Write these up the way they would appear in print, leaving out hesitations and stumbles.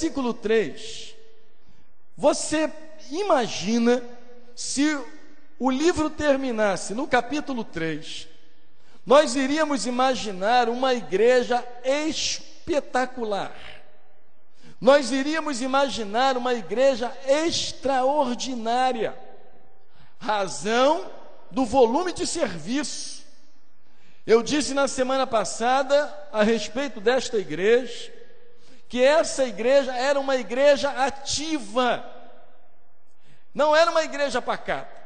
versículo 3, você imagina se o livro terminasse no capítulo 3, nós iríamos imaginar uma igreja espetacular. Nós iríamos imaginar uma igreja extraordinária. Razão do volume de serviço. Eu disse na semana passada, a respeito desta igreja, que essa igreja era uma igreja ativa. Não era uma igreja pacata.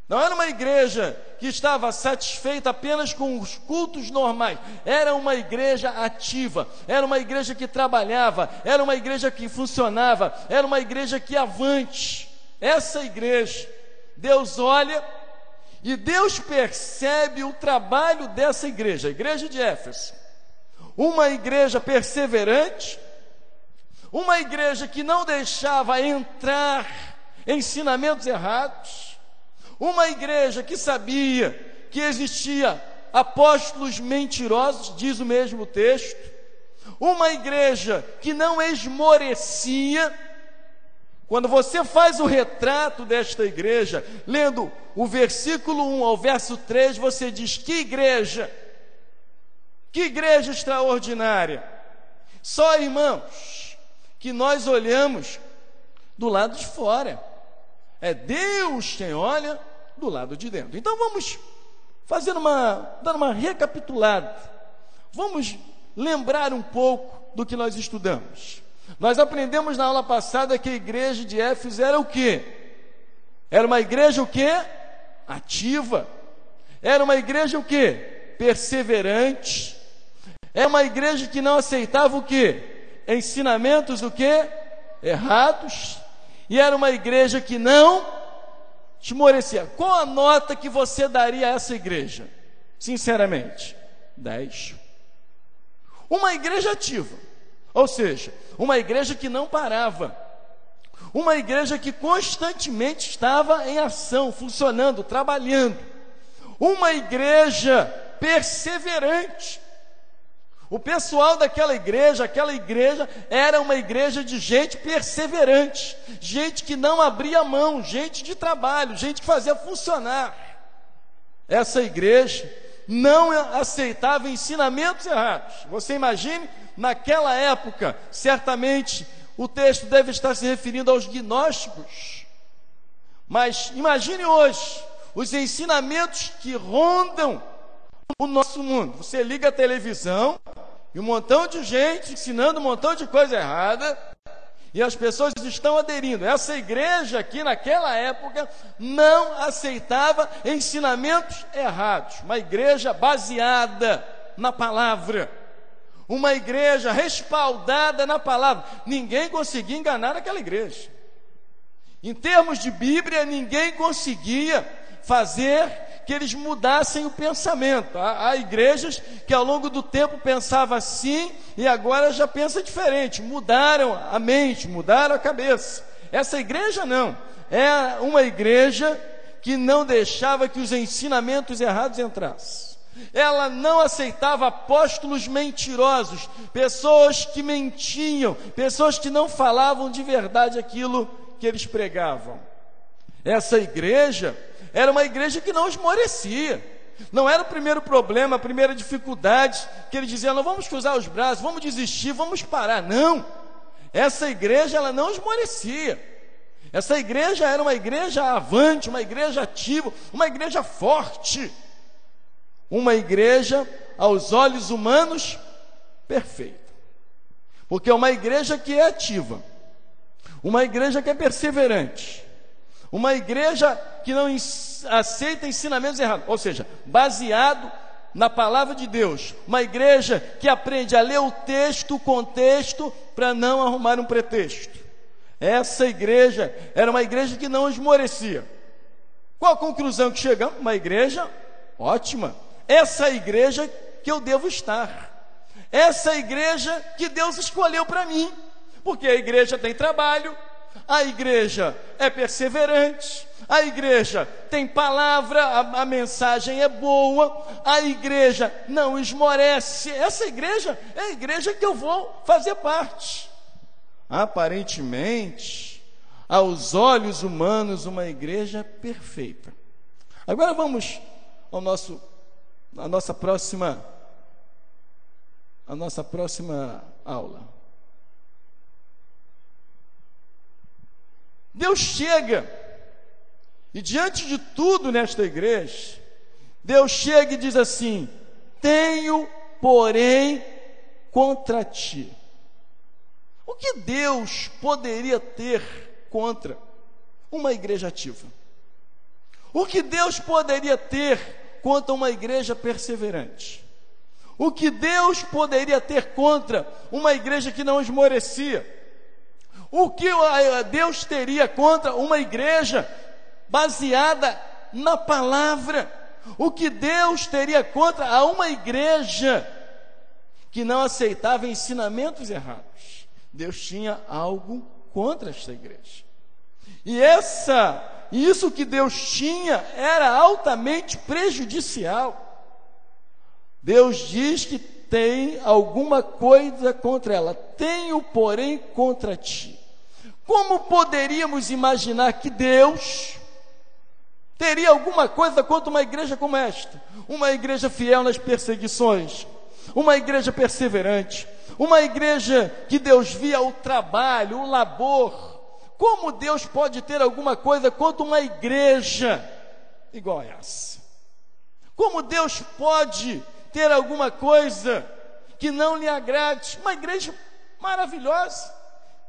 Não era uma igreja que estava satisfeita apenas com os cultos normais. Era uma igreja ativa. Era uma igreja que trabalhava. Era uma igreja que funcionava. Era uma igreja que avante. Essa igreja, Deus olha e Deus percebe o trabalho dessa igreja, a igreja de Éfeso. Uma igreja perseverante. Uma igreja que não deixava entrar ensinamentos errados. Uma igreja que sabia que existia apóstolos mentirosos, diz o mesmo texto. Uma igreja que não esmorecia. Quando você faz o retrato desta igreja, lendo o versículo 1 ao verso 3, você diz: que igreja extraordinária. Só, irmãos, que nós olhamos do lado de fora. É Deus quem olha do lado de dentro. Então vamos dando uma recapitulada. Vamos lembrar um pouco do que nós estudamos. Nós aprendemos na aula passada que a igreja de Éfeso era o quê? Era uma igreja o quê? Ativa. Era uma igreja o quê? Perseverante. Era uma igreja que não aceitava o quê? Ensinamentos o quê? Errados. E era uma igreja que não esmorecia. Qual a nota que você daria a essa igreja? Sinceramente, 10. Uma igreja ativa, ou seja, uma igreja que não parava, uma igreja que constantemente estava em ação, funcionando, trabalhando, uma igreja perseverante. O pessoal daquela igreja, era uma igreja de gente perseverante, gente que não abria mão, gente de trabalho, gente que fazia funcionar. Essa igreja não aceitava ensinamentos errados. Você imagine, naquela época, certamente o texto deve estar se referindo aos gnósticos, mas imagine hoje os ensinamentos que rondam o nosso mundo. Você liga a televisão e um montão de gente ensinando um montão de coisa errada, e as pessoas estão aderindo. Essa igreja aqui naquela época não aceitava ensinamentos errados. Uma igreja baseada na palavra, uma igreja respaldada na palavra. Ninguém conseguia enganar aquela igreja. Em termos de Bíblia, ninguém conseguia fazer que eles mudassem o pensamento. Há igrejas que ao longo do tempo pensavam assim e agora já pensa diferente. Mudaram a mente, mudaram a cabeça. Essa igreja não. É uma igreja que não deixava que os ensinamentos errados entrassem. Ela não aceitava apóstolos mentirosos, pessoas que mentiam, pessoas que não falavam de verdade aquilo que eles pregavam. Essa igreja era uma igreja que não esmorecia. Não era o primeiro problema, a primeira dificuldade, que ele dizia: não vamos cruzar os braços, vamos desistir, vamos parar. Não, essa igreja ela não esmorecia. Essa igreja era uma igreja avante, uma igreja ativa, uma igreja forte, uma igreja aos olhos humanos perfeita, porque é uma igreja que é ativa, uma igreja que é perseverante, uma igreja que não aceita ensinamentos errados, ou seja, baseado na palavra de Deus. Uma igreja que aprende a ler o texto, o contexto, para não arrumar um pretexto. Essa igreja era uma igreja que não esmorecia. Qual a conclusão que chegamos? Uma igreja ótima. Essa igreja que eu devo estar. Essa igreja que Deus escolheu para mim. Porque a igreja tem trabalho, a igreja é perseverante, a igreja tem palavra, a mensagem é boa, a igreja não esmorece. Essa igreja é a igreja que eu vou fazer parte. aparentemente, aos olhos humanos, uma igreja perfeita. Agora vamos à nossa próxima aula. Deus chega e diante de tudo nesta igreja, Deus chega e diz assim: tenho, porém, contra ti. O que Deus poderia ter contra uma igreja ativa? O que Deus poderia ter contra uma igreja perseverante? O que Deus poderia ter contra uma igreja que não esmorecia? O que Deus teria contra uma igreja baseada na palavra? O que Deus teria contra uma igreja que não aceitava ensinamentos errados? Deus tinha algo contra esta igreja. E isso que Deus tinha era altamente prejudicial. Deus diz que tem alguma coisa contra ela. Tenho, porém, contra ti. Como poderíamos imaginar que Deus teria alguma coisa contra uma igreja como esta? Uma igreja fiel nas perseguições, uma igreja perseverante, uma igreja que Deus via o trabalho, o labor. Como Deus pode ter alguma coisa contra uma igreja igual a essa? Como Deus pode ter alguma coisa que não lhe agrade? Uma igreja maravilhosa.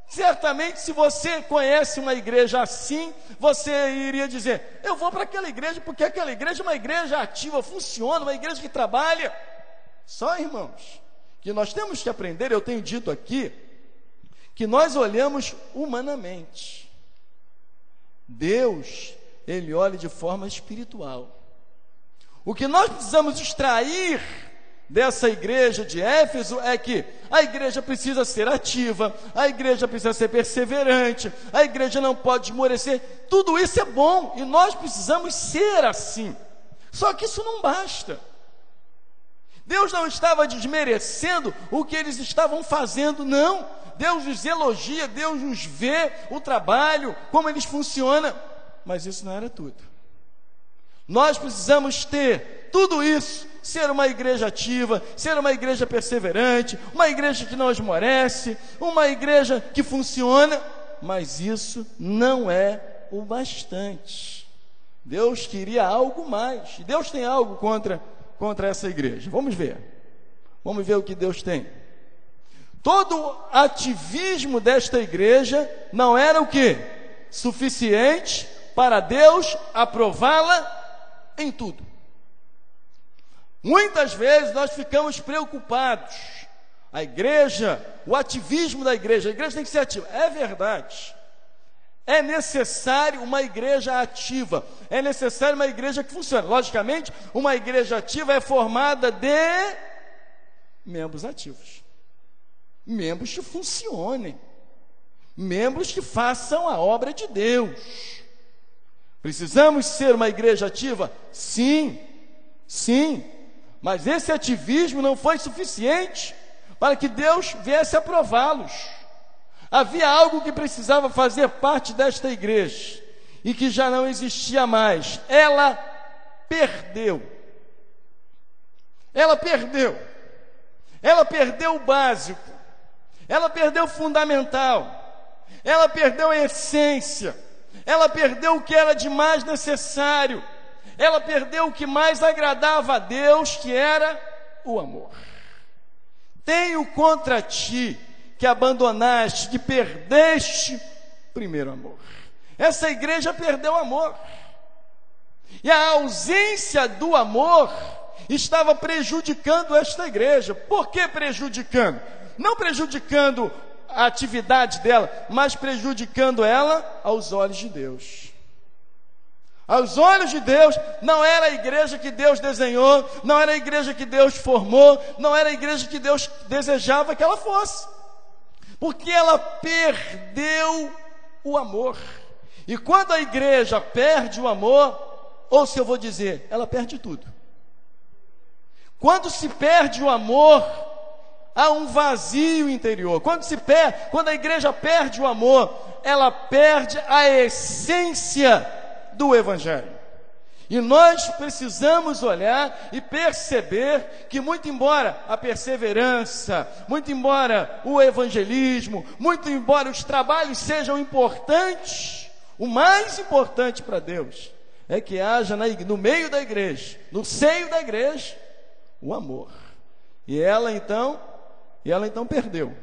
Certamente, se você conhece uma igreja assim, você iria dizer: eu vou para aquela igreja, porque aquela igreja é uma igreja ativa, funciona, uma igreja que trabalha. Só, irmãos, que nós temos que aprender, eu tenho dito aqui, que nós olhamos humanamente. Deus, Ele olha de forma espiritual. O que nós precisamos extrair dessa igreja de Éfeso é que a igreja precisa ser ativa, a igreja precisa ser perseverante, a igreja não pode esmorecer. Tudo isso é bom e nós precisamos ser assim. Só que isso não basta. Deus não estava desmerecendo o que eles estavam fazendo, não. Deus os elogia, Deus os vê, o trabalho, como eles funcionam. Mas isso não era tudo. Nós precisamos ter tudo isso, ser uma igreja ativa, ser uma igreja perseverante, uma igreja que não esmorece, uma igreja que funciona, mas isso não é o bastante. Deus queria algo mais, Deus tem algo contra essa igreja. Vamos ver o que Deus tem. Todo ativismo desta igreja não era o quê? Suficiente para Deus aprová-la em tudo. Muitas vezes nós ficamos preocupados. A igreja, o ativismo da igreja, a igreja tem que ser ativa. É verdade. É necessário uma igreja ativa. É necessário uma igreja que funcione. Logicamente, uma igreja ativa é formada de membros ativos. Membros que funcionem. Membros que façam a obra de Deus. Precisamos ser uma igreja ativa? Sim, sim. Mas esse ativismo não foi suficiente para que Deus viesse aprová-los. Havia algo que precisava fazer parte desta igreja e que já não existia mais. Ela perdeu. Ela perdeu o básico. Ela perdeu o fundamental. Ela perdeu a essência. Ela perdeu o que era de mais necessário. Ela perdeu o que mais agradava a Deus, que era o amor. Tenho contra ti que abandonaste, que perdeste o primeiro amor. Essa igreja perdeu o amor. E a ausência do amor estava prejudicando esta igreja. Por que prejudicando? Não prejudicando a atividade dela, mas prejudicando ela aos olhos de Deus. Aos olhos de Deus, não era a igreja que Deus desenhou, não era a igreja que Deus formou, não era a igreja que Deus desejava que ela fosse. Porque ela perdeu o amor. E quando a igreja perde o amor, ou se eu vou dizer, ela perde tudo. Quando se perde o amor, há um vazio interior. Quando a igreja perde o amor, ela perde a essência do Evangelho. E nós precisamos olhar e perceber que, muito embora a perseverança, muito embora o evangelismo, muito embora os trabalhos sejam importantes, o mais importante para Deus é que haja no meio da igreja, no seio da igreja, o amor. E ela então perdeu.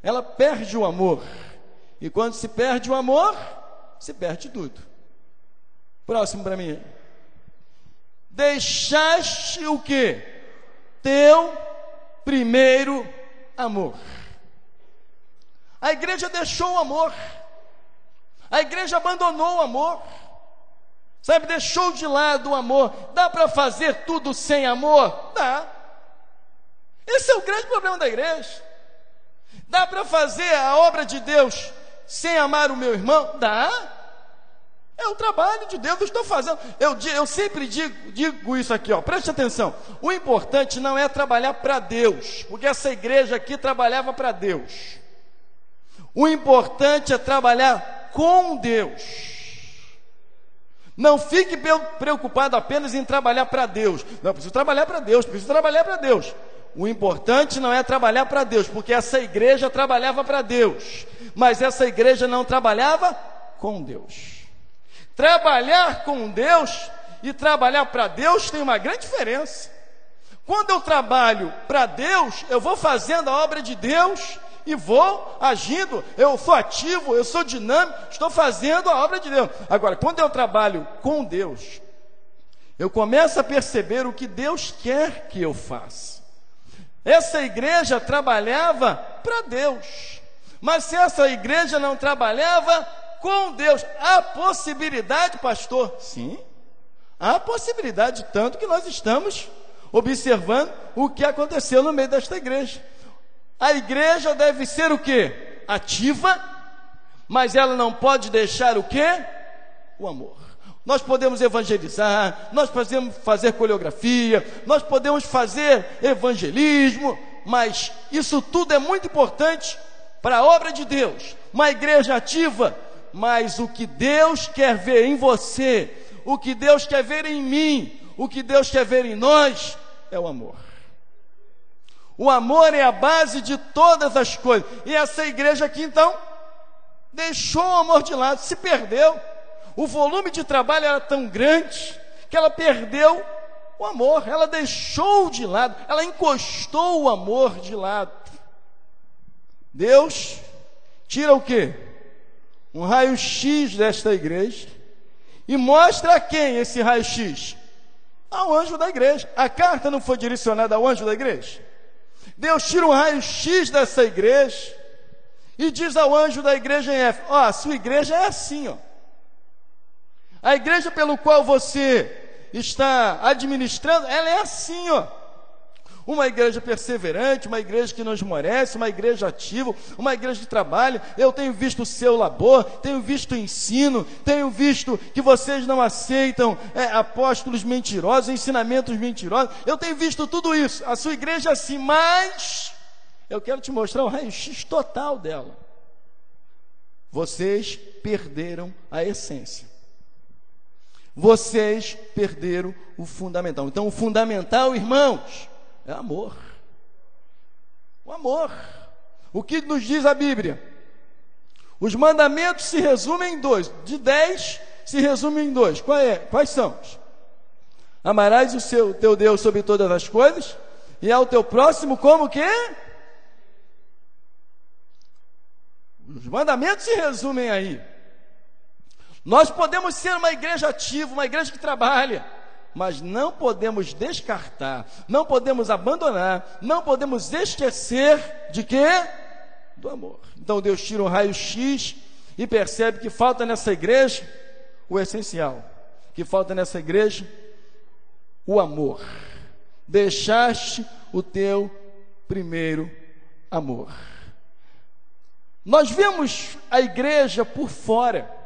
Ela perde o amor. E quando se perde o amor, se perde tudo. Próximo para mim. Deixaste o quê? Teu primeiro amor. A igreja deixou o amor. A igreja abandonou o amor. Sabe, deixou de lado o amor. Dá para fazer tudo sem amor? Dá. Esse é o grande problema da igreja. Dá para fazer a obra de Deus sem amar o meu irmão? Dá. É o trabalho de Deus, eu estou fazendo. Eu sempre digo isso aqui, ó, preste atenção. O importante não é trabalhar para Deus, porque essa igreja aqui trabalhava para Deus. O importante é trabalhar com Deus. Não fique preocupado apenas em trabalhar para Deus. Não, preciso trabalhar para Deus, preciso trabalhar para Deus. O importante não é trabalhar para Deus, porque essa igreja trabalhava para Deus, mas essa igreja não trabalhava com Deus. Trabalhar com Deus e trabalhar para Deus tem uma grande diferença. Quando eu trabalho para Deus, eu vou fazendo a obra de Deus e vou agindo, eu sou ativo, eu sou dinâmico, estou fazendo a obra de Deus. Agora, quando eu trabalho com Deus, eu começo a perceber o que Deus quer que eu faça. Essa igreja trabalhava para Deus, mas se essa igreja não trabalhava com Deus, há possibilidade, pastor? Sim, há possibilidade, tanto que nós estamos observando o que aconteceu no meio desta igreja. A igreja deve ser o quê? Ativa, mas ela não pode deixar o quê? O amor. Nós podemos evangelizar, nós podemos fazer coreografia, nós podemos fazer evangelismo, mas isso tudo é muito importante para a obra de Deus. Uma igreja ativa, mas o que Deus quer ver em você, o que Deus quer ver em mim, o que Deus quer ver em nós, é o amor. O amor é a base de todas as coisas. E essa igreja aqui, então, deixou o amor de lado, se perdeu. O volume de trabalho era tão grande que ela perdeu o amor. Ela deixou de lado, ela encostou o amor de lado. Deus tira o quê? Um raio-x desta igreja e mostra a quem esse raio-x? Ao anjo da igreja. A carta não foi direcionada ao anjo da igreja? Deus tira um raio-x dessa igreja e diz ao anjo da igreja em Éfeso: ó, a sua igreja é assim, ó. A igreja pelo qual você está administrando, ela é assim, ó. Uma igreja perseverante, uma igreja que nos merece, uma igreja ativa, uma igreja de trabalho. Eu tenho visto o seu labor, tenho visto o ensino, tenho visto que vocês não aceitam apóstolos mentirosos, ensinamentos mentirosos. Eu tenho visto tudo isso. A sua igreja é assim, mas eu quero te mostrar o raio-x total dela. Vocês perderam a essência. Vocês perderam o fundamental. Então, o fundamental, irmãos, é amor. O amor. O que nos diz a Bíblia? Os mandamentos se resumem em 2. De 10 se resumem em 2. Quais são? Amarás o teu Deus sobre todas as coisas e ao teu próximo como que? Os mandamentos se resumem aí. Nós podemos ser uma igreja ativa, uma igreja que trabalha, mas não podemos descartar, não podemos abandonar, não podemos esquecer de quê? Do amor. Então Deus tira um raio-x e percebe que falta nessa igreja o essencial, que falta nessa igreja o amor. Deixaste o teu primeiro amor. Nós vemos a igreja por fora,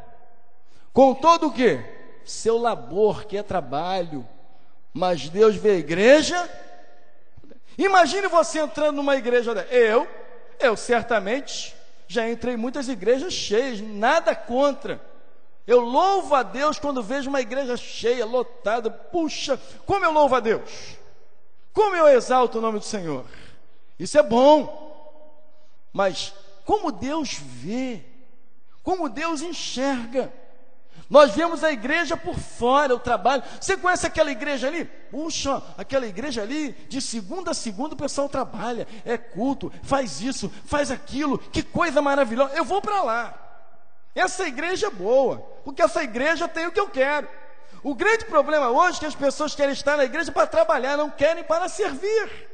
com todo o quê? Seu labor, que é trabalho. Mas Deus vê a igreja. Imagine você entrando numa igreja dessa. Eu certamente já entrei em muitas igrejas cheias, nada contra. Eu louvo a Deus quando vejo uma igreja cheia, lotada. Puxa, como eu louvo a Deus! Como eu exalto o nome do Senhor! Isso é bom. Mas como Deus vê, como Deus enxerga. Nós vemos a igreja por fora, o trabalho. Você conhece aquela igreja ali? Puxa, aquela igreja ali, de segunda a segunda o pessoal trabalha, é culto, faz isso, faz aquilo, que coisa maravilhosa. Eu vou para lá. Essa igreja é boa, porque essa igreja tem o que eu quero. O grande problema hoje é que as pessoas querem estar na igreja para trabalhar, não querem para servir.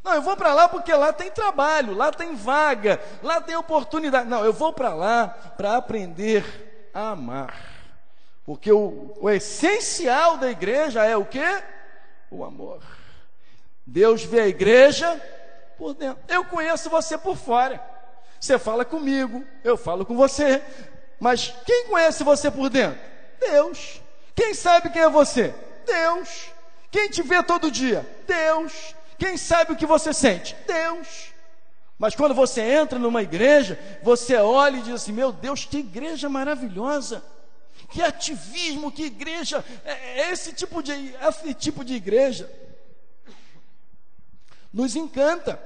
Não, eu vou para lá porque lá tem trabalho, lá tem vaga, lá tem oportunidade. Não, eu vou para lá para aprender a amar. Porque o essencial da igreja é o quê? O amor. Deus vê a igreja por dentro. Eu conheço você por fora. Você fala comigo, eu falo com você. Mas quem conhece você por dentro? Deus. Quem sabe quem é você? Deus. Quem te vê todo dia? Deus. Quem sabe o que você sente? Deus. Mas quando você entra numa igreja, você olha e diz assim: meu Deus, que igreja maravilhosa, que ativismo, que igreja, esse tipo de igreja nos encanta.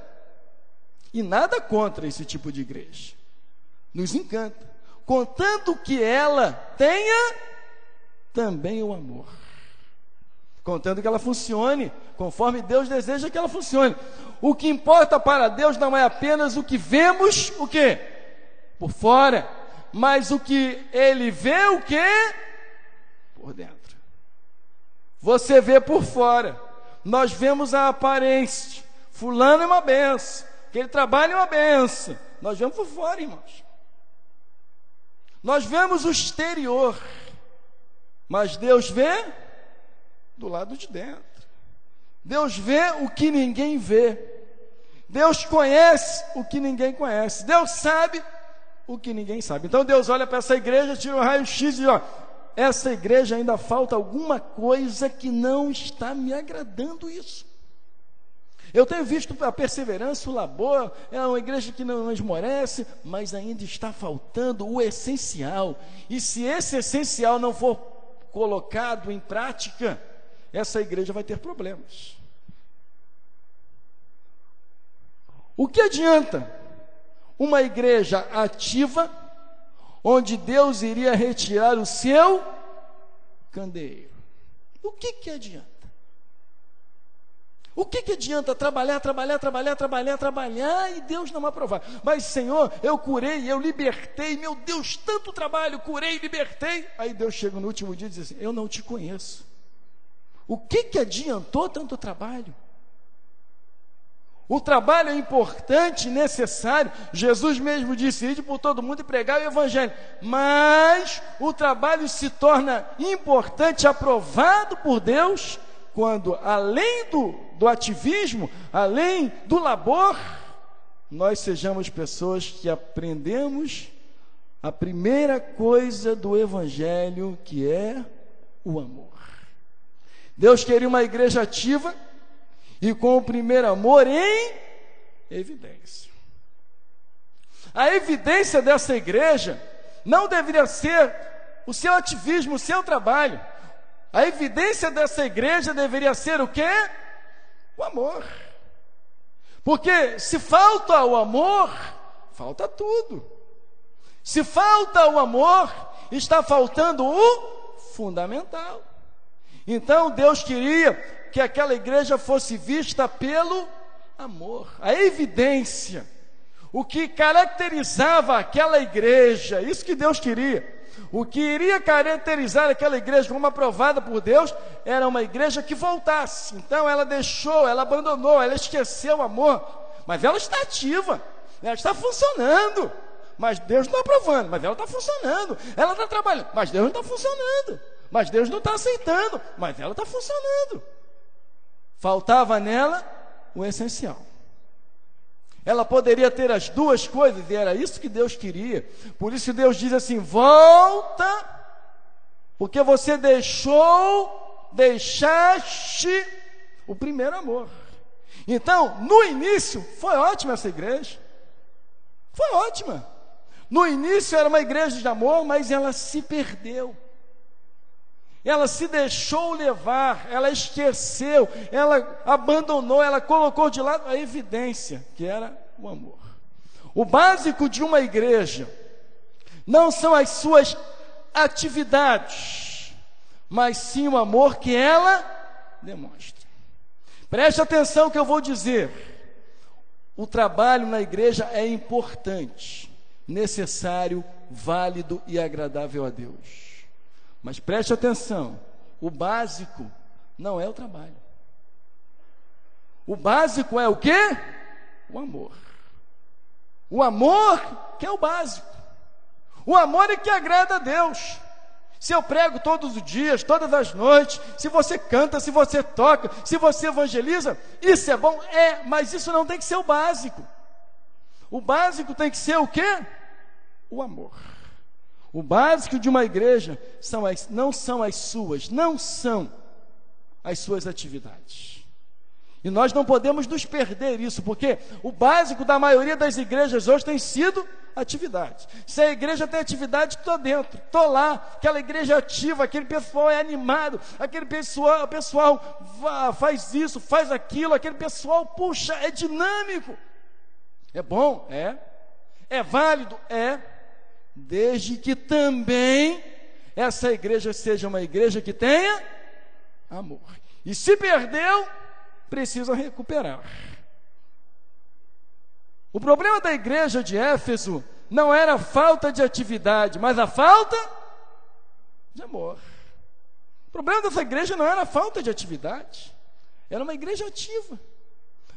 E nada contra esse tipo de igreja, nos encanta, contanto que ela tenha também o amor, contando que ela funcione conforme Deus deseja que ela funcione. O que importa para Deus não é apenas o que vemos, o quê? Por fora, mas o que Ele vê, o quê? Por dentro. Você vê por fora, nós vemos a aparência, fulano é uma benção, aquele trabalho é uma benção. Nós vemos por fora, irmãos. Nós vemos o exterior, mas Deus vê do lado de dentro. Deus vê o que ninguém vê. Deus conhece o que ninguém conhece. Deus sabe o que ninguém sabe. Então Deus olha para essa igreja, tira o raio-x e diz: ó, essa igreja ainda falta alguma coisa que não está me agradando isso. Eu tenho visto a perseverança, o labor, é uma igreja que não esmorece, mas ainda está faltando o essencial. E se esse essencial não for colocado em prática, essa igreja vai ter problemas. O que adianta uma igreja ativa, onde Deus iria retirar o seu candeeiro? O que adianta? O que adianta trabalhar e Deus não aprovar? Mas Senhor, eu curei, eu libertei, meu Deus, tanto trabalho, curei, libertei. Aí Deus chega no último dia e diz assim: eu não te conheço. O que adiantou tanto trabalho? O trabalho é importante, necessário. Jesus mesmo disse: ide por todo mundo e pregar o evangelho. Mas o trabalho se torna importante, aprovado por Deus, quando além do ativismo, além do labor, nós sejamos pessoas que aprendemos a primeira coisa do evangelho, que é o amor. Deus queria uma igreja ativa e com o primeiro amor em evidência. A evidência dessa igreja não deveria ser o seu ativismo, o seu trabalho. A evidência dessa igreja deveria ser o quê? O amor. Porque se falta o amor, falta tudo. Se falta o amor, está faltando o fundamental. Então Deus queria que aquela igreja fosse vista pelo amor. A evidência, o que caracterizava aquela igreja, isso que Deus queria. O que iria caracterizar aquela igreja como aprovada por Deus era uma igreja que voltasse. Então ela deixou, ela abandonou, ela esqueceu o amor, mas ela está ativa, ela está funcionando, mas Deus não está aprovando, mas ela está funcionando. Ela está trabalhando, mas Deus não está funcionando, mas Deus não está aceitando, mas ela está funcionando. Faltava nela o essencial. Ela poderia ter as duas coisas, e era isso que Deus queria. Por isso Deus diz assim: volta, porque você deixaste o primeiro amor. Então, no início, foi ótima essa igreja. Foi ótima. No início era uma igreja de amor, mas ela se perdeu. Ela se deixou levar, ela esqueceu, ela abandonou, ela colocou de lado a evidência, que era o amor. O básico de uma igreja não são as suas atividades, mas sim o amor que ela demonstra. Preste atenção que eu vou dizer. O trabalho na igreja é importante, necessário, válido e agradável a Deus. Mas preste atenção, o básico não é o trabalho. O básico é o quê? O amor. O amor que é o básico. O amor é que agrada a Deus. Se eu prego todos os dias, todas as noites, se você canta, se você toca, se você evangeliza, isso é bom? É, mas isso não tem que ser o básico. O básico tem que ser o quê? O amor. O básico de uma igreja não são as suas atividades. E nós não podemos nos perder isso, porque o básico da maioria das igrejas hoje tem sido atividade. Se a igreja tem atividade, estou dentro, estou lá, aquela igreja ativa, aquele pessoal é animado, aquele pessoal faz isso, faz aquilo, aquele pessoal, puxa, é dinâmico. É bom? É. É válido? É. Desde que também essa igreja seja uma igreja que tenha amor. E se perdeu, precisa recuperar. O problema da igreja de Éfeso não era a falta de atividade, mas a falta de amor. O problema dessa igreja não era a falta de atividade, era uma igreja ativa.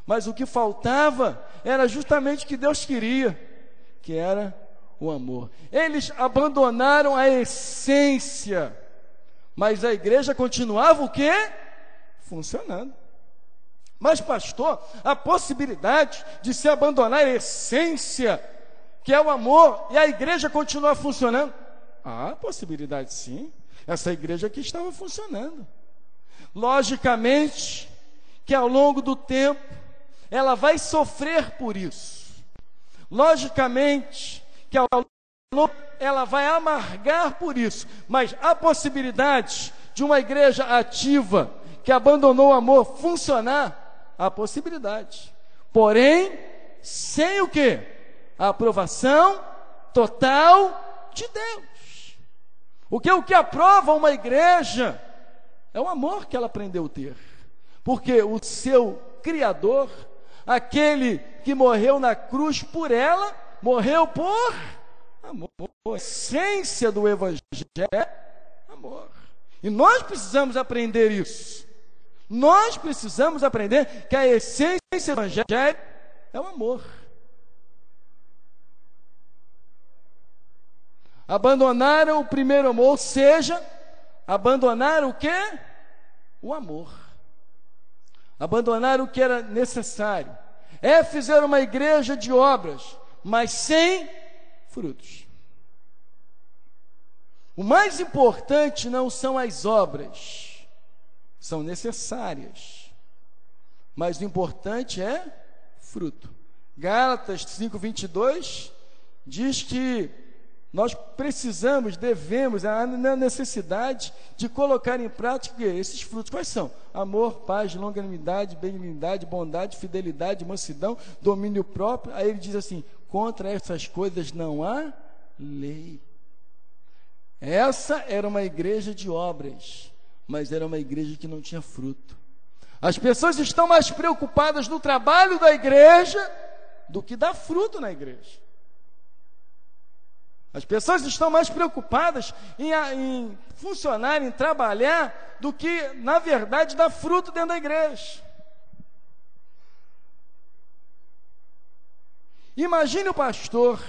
Mas o que faltava era justamente o que Deus queria, que era o amor. Eles abandonaram a essência, mas a igreja continuava o quê? Funcionando. Mas pastor, a possibilidade de se abandonar a essência, que é o amor, e a igreja continuar funcionando? Há possibilidade sim. Essa igreja aqui estava funcionando. Logicamente que ao longo do tempo ela vai sofrer por isso. Logicamente que ao longo ela vai amargar por isso. Mas a possibilidade de uma igreja ativa que abandonou o amor funcionar, há possibilidade. Porém, sem o quê? A aprovação total de Deus. O que aprova uma igreja é o amor que ela aprendeu a ter. Porque o seu Criador, aquele que morreu na cruz por ela, morreu por amor. A essência do Evangelho é amor. E nós precisamos aprender isso. Nós precisamos aprender que a essência do Evangelho é o amor. Abandonaram o primeiro amor, ou seja, abandonaram o quê? O amor. Abandonaram o que era necessário. Fizeram uma igreja de obras, mas sem frutos. O mais importante não são as obras, são necessárias, mas o importante é fruto. Gálatas 5:22 diz que nós devemos, há necessidade de colocar em prática esses frutos. Quais são? Amor, paz, longanimidade, benignidade, bondade, fidelidade, mansidão, domínio próprio. Aí ele diz assim: contra essas coisas não há lei. Essa era uma igreja de obras, mas era uma igreja que não tinha fruto. As pessoas estão mais preocupadas no trabalho da igreja do que dar fruto na igreja. As pessoas estão mais preocupadas em funcionar, em trabalhar, do que, na verdade, dar fruto dentro da igreja. Imagine o pastor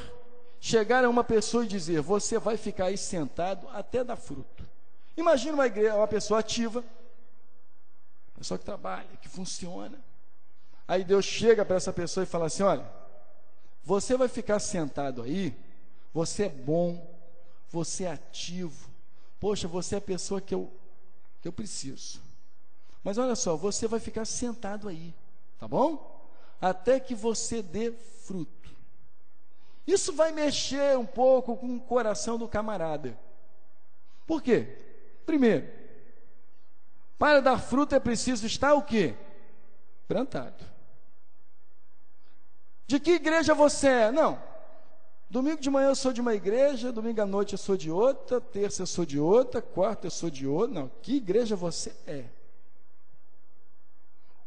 chegar a uma pessoa e dizer: você vai ficar aí sentado até dar fruto. Imagine uma pessoa ativa, uma pessoa que trabalha, que funciona. Aí Deus chega para essa pessoa e fala assim: olha, você vai ficar sentado aí, você é bom, você é ativo, poxa, você é a pessoa que eu preciso. Mas olha só, você vai ficar sentado aí, tá bom? Até que você dê fruto. Isso vai mexer um pouco com o coração do camarada. Por quê? Primeiro, para dar fruto é preciso estar o quê? Plantado. De que igreja você é? Não. Domingo de manhã eu sou de uma igreja, domingo à noite eu sou de outra, terça eu sou de outra, quarta eu sou de outra. Não, que igreja você é?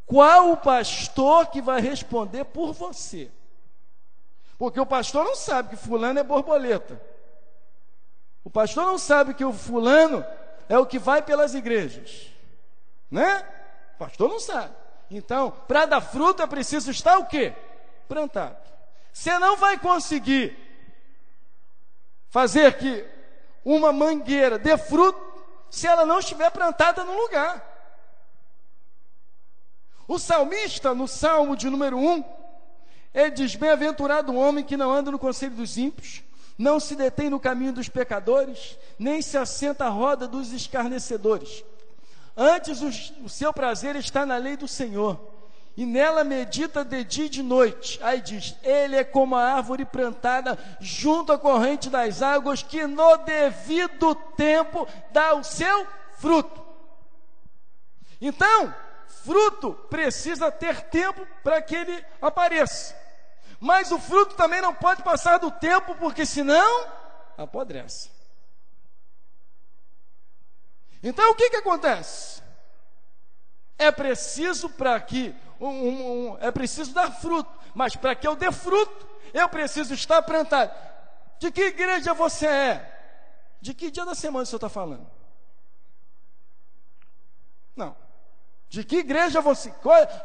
Qual o pastor que vai responder por você? Porque o pastor não sabe que fulano é borboleta. O pastor não sabe que o fulano é o que vai pelas igrejas. Né? O pastor não sabe. Então, para dar fruto é preciso estar o quê? Plantado. Você não vai conseguir fazer que uma mangueira dê fruto se ela não estiver plantada no lugar. O salmista, no Salmo de número 1, ele diz: bem-aventurado o homem que não anda no conselho dos ímpios, não se detém no caminho dos pecadores, nem se assenta à roda dos escarnecedores. Antes o seu prazer está na lei do Senhor, e nela medita de dia e de noite. Aí diz: ele é como a árvore plantada junto à corrente das águas, que no devido tempo dá o seu fruto. Então, fruto precisa ter tempo para que ele apareça. Mas o fruto também não pode passar do tempo, porque senão apodrece. Então o que acontece? É preciso para que é preciso dar fruto, mas para que eu dê fruto, eu preciso estar plantado. De que igreja você é? De que dia da semana o senhor está falando? Não. De que igreja você?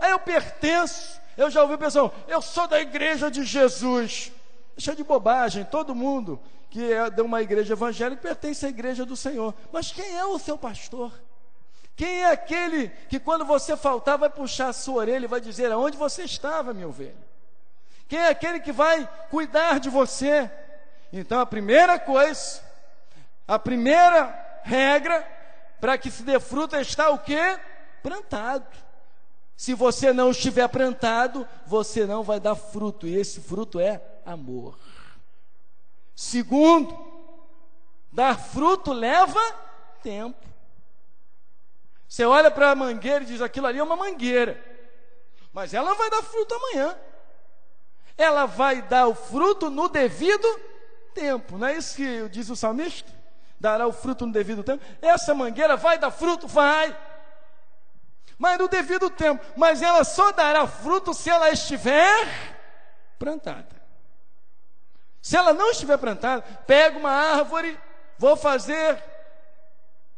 Aí eu pertenço. Eu já ouvi o pessoal: eu sou da igreja de Jesus. Deixa de bobagem. Todo mundo que é de uma igreja evangélica pertence à igreja do Senhor. Mas quem é o seu pastor? Quem é aquele que quando você faltar vai puxar a sua orelha e vai dizer aonde você estava, minha ovelha? Quem é aquele que vai cuidar de você? Então a primeira coisa, a primeira regra para que se dê fruto é estar o quê? Plantado. Se você não estiver plantado, você não vai dar fruto, e esse fruto é amor. Segundo, dar fruto leva tempo. Você olha para a mangueira e diz: aquilo ali é uma mangueira, mas ela não vai dar fruto amanhã. Ela vai dar o fruto no devido tempo. Não é isso que diz o salmista? Dará o fruto no devido tempo. Essa mangueira vai dar fruto? Vai, mas no devido tempo. Mas ela só dará fruto se ela estiver plantada. Se ela não estiver plantada, pega uma árvore, vou fazer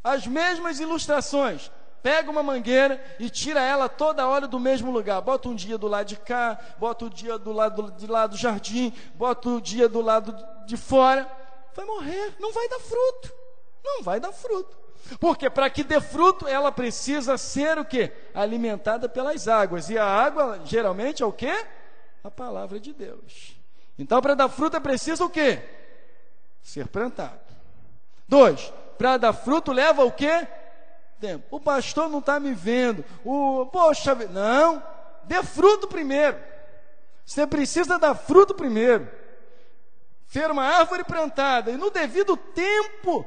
as mesmas ilustrações. Pega uma mangueira e tira ela toda hora do mesmo lugar. Bota um dia do lado de cá, bota o dia do lado de lá do jardim, bota o dia do lado de fora. Vai morrer, não vai dar fruto. Não vai dar fruto. Porque para que dê fruto, ela precisa ser o quê? Alimentada pelas águas. E a água, geralmente, é o quê? A palavra de Deus. Então, para dar fruto, é preciso o quê? Ser plantado. 2, para dar fruto, leva o quê? Tempo. O pastor não está me vendo. Poxa, não. Dê fruto primeiro. Você precisa dar fruto primeiro. Ser uma árvore plantada, e no devido tempo,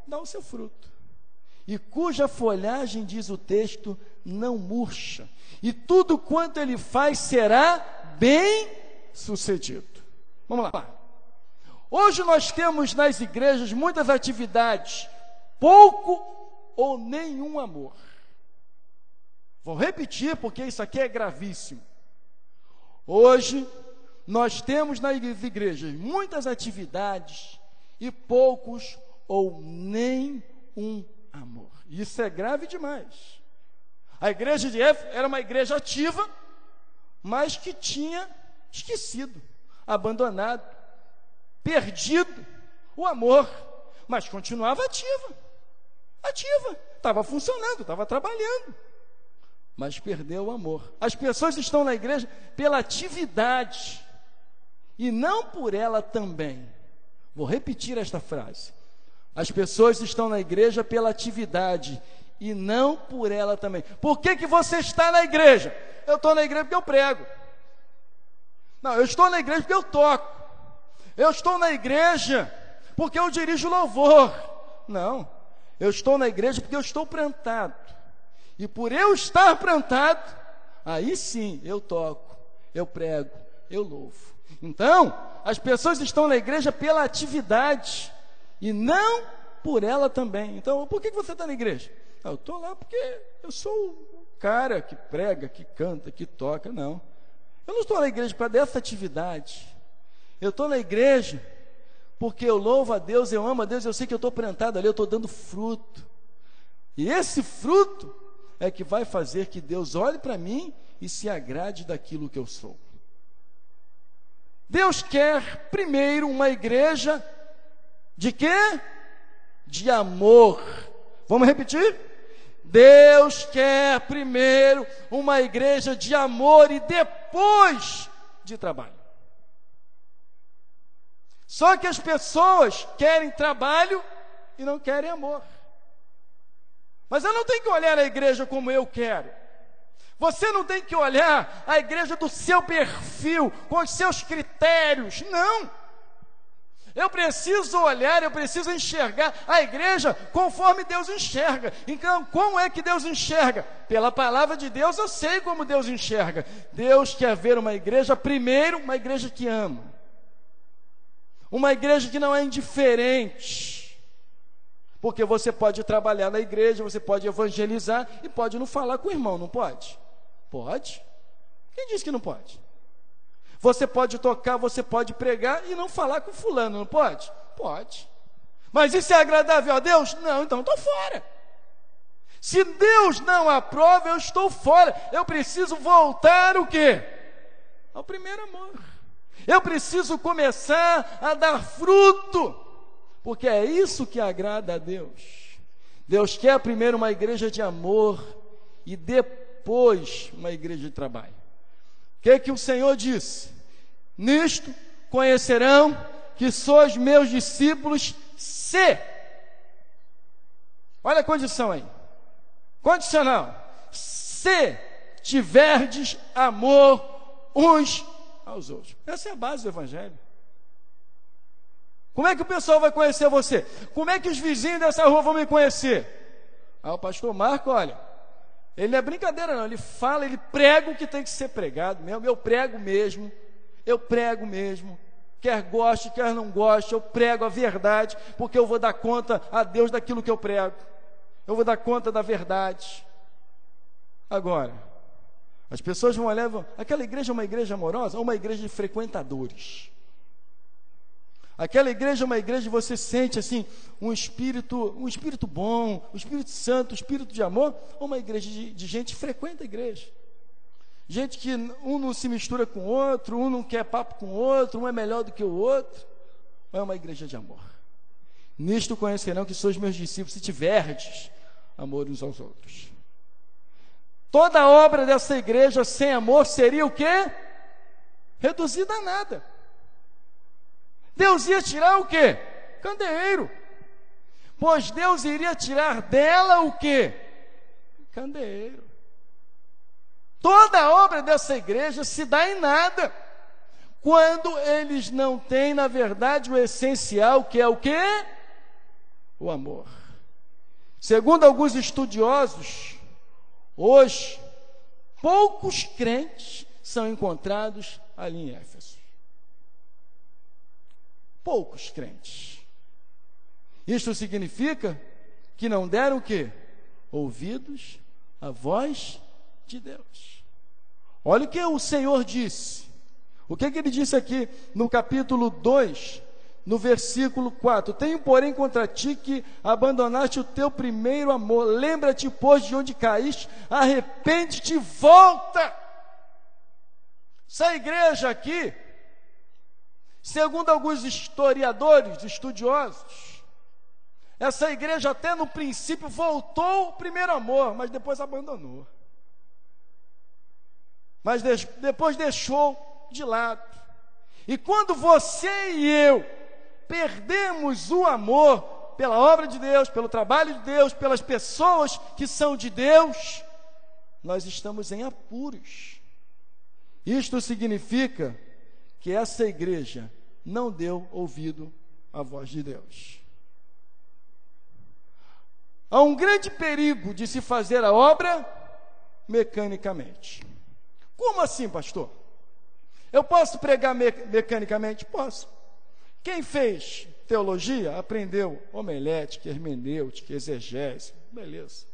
dá o seu fruto. E cuja folhagem, diz o texto, não murcha, e tudo quanto ele faz será bem sucedido. Vamos lá. Hoje nós temos nas igrejas muitas atividades, pouco ou nenhum amor. Vou repetir porque isso aqui é gravíssimo. Hoje nós temos nas igrejas muitas atividades e poucos ou nem um amor. Isso é grave demais. A igreja de Éfeso era uma igreja ativa, mas que tinha esquecido, abandonado, perdido o amor, mas continuava ativa, estava funcionando, estava trabalhando, mas perdeu o amor. As pessoas estão na igreja pela atividade e não por ela também. Vou repetir esta frase: as pessoas estão na igreja pela atividade e não por ela também. Por que que você está na igreja? Eu estou na igreja porque eu prego. Não, eu estou na igreja porque eu toco. Eu estou na igreja porque eu dirijo louvor. Não, eu estou na igreja porque eu estou plantado. E por eu estar plantado, aí sim eu toco, eu prego, eu louvo. Então, as pessoas estão na igreja pela atividade e não por ela também. Então, por que você está na igreja? Não, eu estou lá porque eu sou o cara que prega, que canta, que toca. Não, eu não estou na igreja para dessa atividade. Eu estou na igreja porque eu louvo a Deus, eu amo a Deus, eu sei que eu estou plantado ali, eu estou dando fruto. E esse fruto é que vai fazer que Deus olhe para mim e se agrade daquilo que eu sou. Deus quer primeiro uma igreja de quê? De amor. Vamos repetir? Deus quer primeiro uma igreja de amor e depois de trabalho. Só que as pessoas querem trabalho e não querem amor. Mas eu não tenho que olhar a igreja como eu quero. Você não tem que olhar a igreja do seu perfil, com os seus critérios. Não. Eu preciso olhar, eu preciso enxergar a igreja conforme Deus enxerga. Então, como é que Deus enxerga? Pela palavra de Deus, eu sei como Deus enxerga. Deus quer ver uma igreja, primeiro, uma igreja que ama. Uma igreja que não é indiferente. Porque você pode trabalhar na igreja, você pode evangelizar e pode não falar com o irmão, não pode? Pode. Quem disse que não pode? Você pode tocar, você pode pregar e não falar com fulano, não pode? Pode. Mas isso é agradável a Deus? Não, então estou fora. Se Deus não aprova, eu estou fora. Eu preciso voltar o quê? Ao primeiro amor. Eu preciso começar a dar fruto, porque é isso que agrada a Deus. Deus quer primeiro uma igreja de amor e depois uma igreja de trabalho. O que o Senhor disse? Nisto conhecerão que sois meus discípulos se... Olha a condição aí. Condicional. Se tiverdes amor uns aos outros. Essa é a base do evangelho. Como é que o pessoal vai conhecer você? Como é que os vizinhos dessa rua vão me conhecer? O pastor Marco, olha, ele não é brincadeira não, ele fala, ele prega o que tem que ser pregado mesmo, eu prego mesmo, quer goste, quer não goste, eu prego a verdade, porque eu vou dar conta a Deus daquilo que eu prego, eu vou dar conta da verdade. Agora, as pessoas vão olhar e vão, aquela igreja é uma igreja amorosa ou uma igreja de frequentadores? Aquela igreja é uma igreja que você sente assim, um espírito bom, um Espírito Santo, um espírito de amor, ou uma igreja de gente que frequenta a igreja? Gente que um não se mistura com o outro, um não quer papo com o outro, um é melhor do que o outro, ou é uma igreja de amor? Nisto conhecerão que sois meus discípulos, se tiverdes amor uns aos outros. Toda a obra dessa igreja sem amor seria o quê? Reduzida a nada. Deus ia tirar o quê? Candeeiro. Pois Deus iria tirar dela o quê? Candeeiro. Toda a obra dessa igreja se dá em nada quando eles não têm, na verdade, o essencial, que é o quê? O amor. Segundo alguns estudiosos, hoje, poucos crentes são encontrados ali em Éfeso. Poucos crentes. Isto significa que não deram o quê? Ouvidos à voz de Deus. Olha o que o Senhor disse. O que ele disse aqui no capítulo 2, no versículo 4? Tenho, porém, contra ti que abandonaste o teu primeiro amor. Lembra-te, pois, de onde caíste, arrepende-te e volta. Essa igreja aqui, segundo alguns historiadores, estudiosos, essa igreja até no princípio voltou ao primeiro amor, mas depois abandonou. Mas depois deixou de lado. E quando você e eu perdemos o amor, pela obra de Deus, pelo trabalho de Deus, pelas pessoas que são de Deus, nós estamos em apuros. Isto significa que essa igreja não deu ouvido à voz de Deus. Há um grande perigo de se fazer a obra mecanicamente. Como assim, pastor? Eu posso pregar mecanicamente? Posso. Quem fez teologia aprendeu homilética, hermenêutica, exegese, beleza.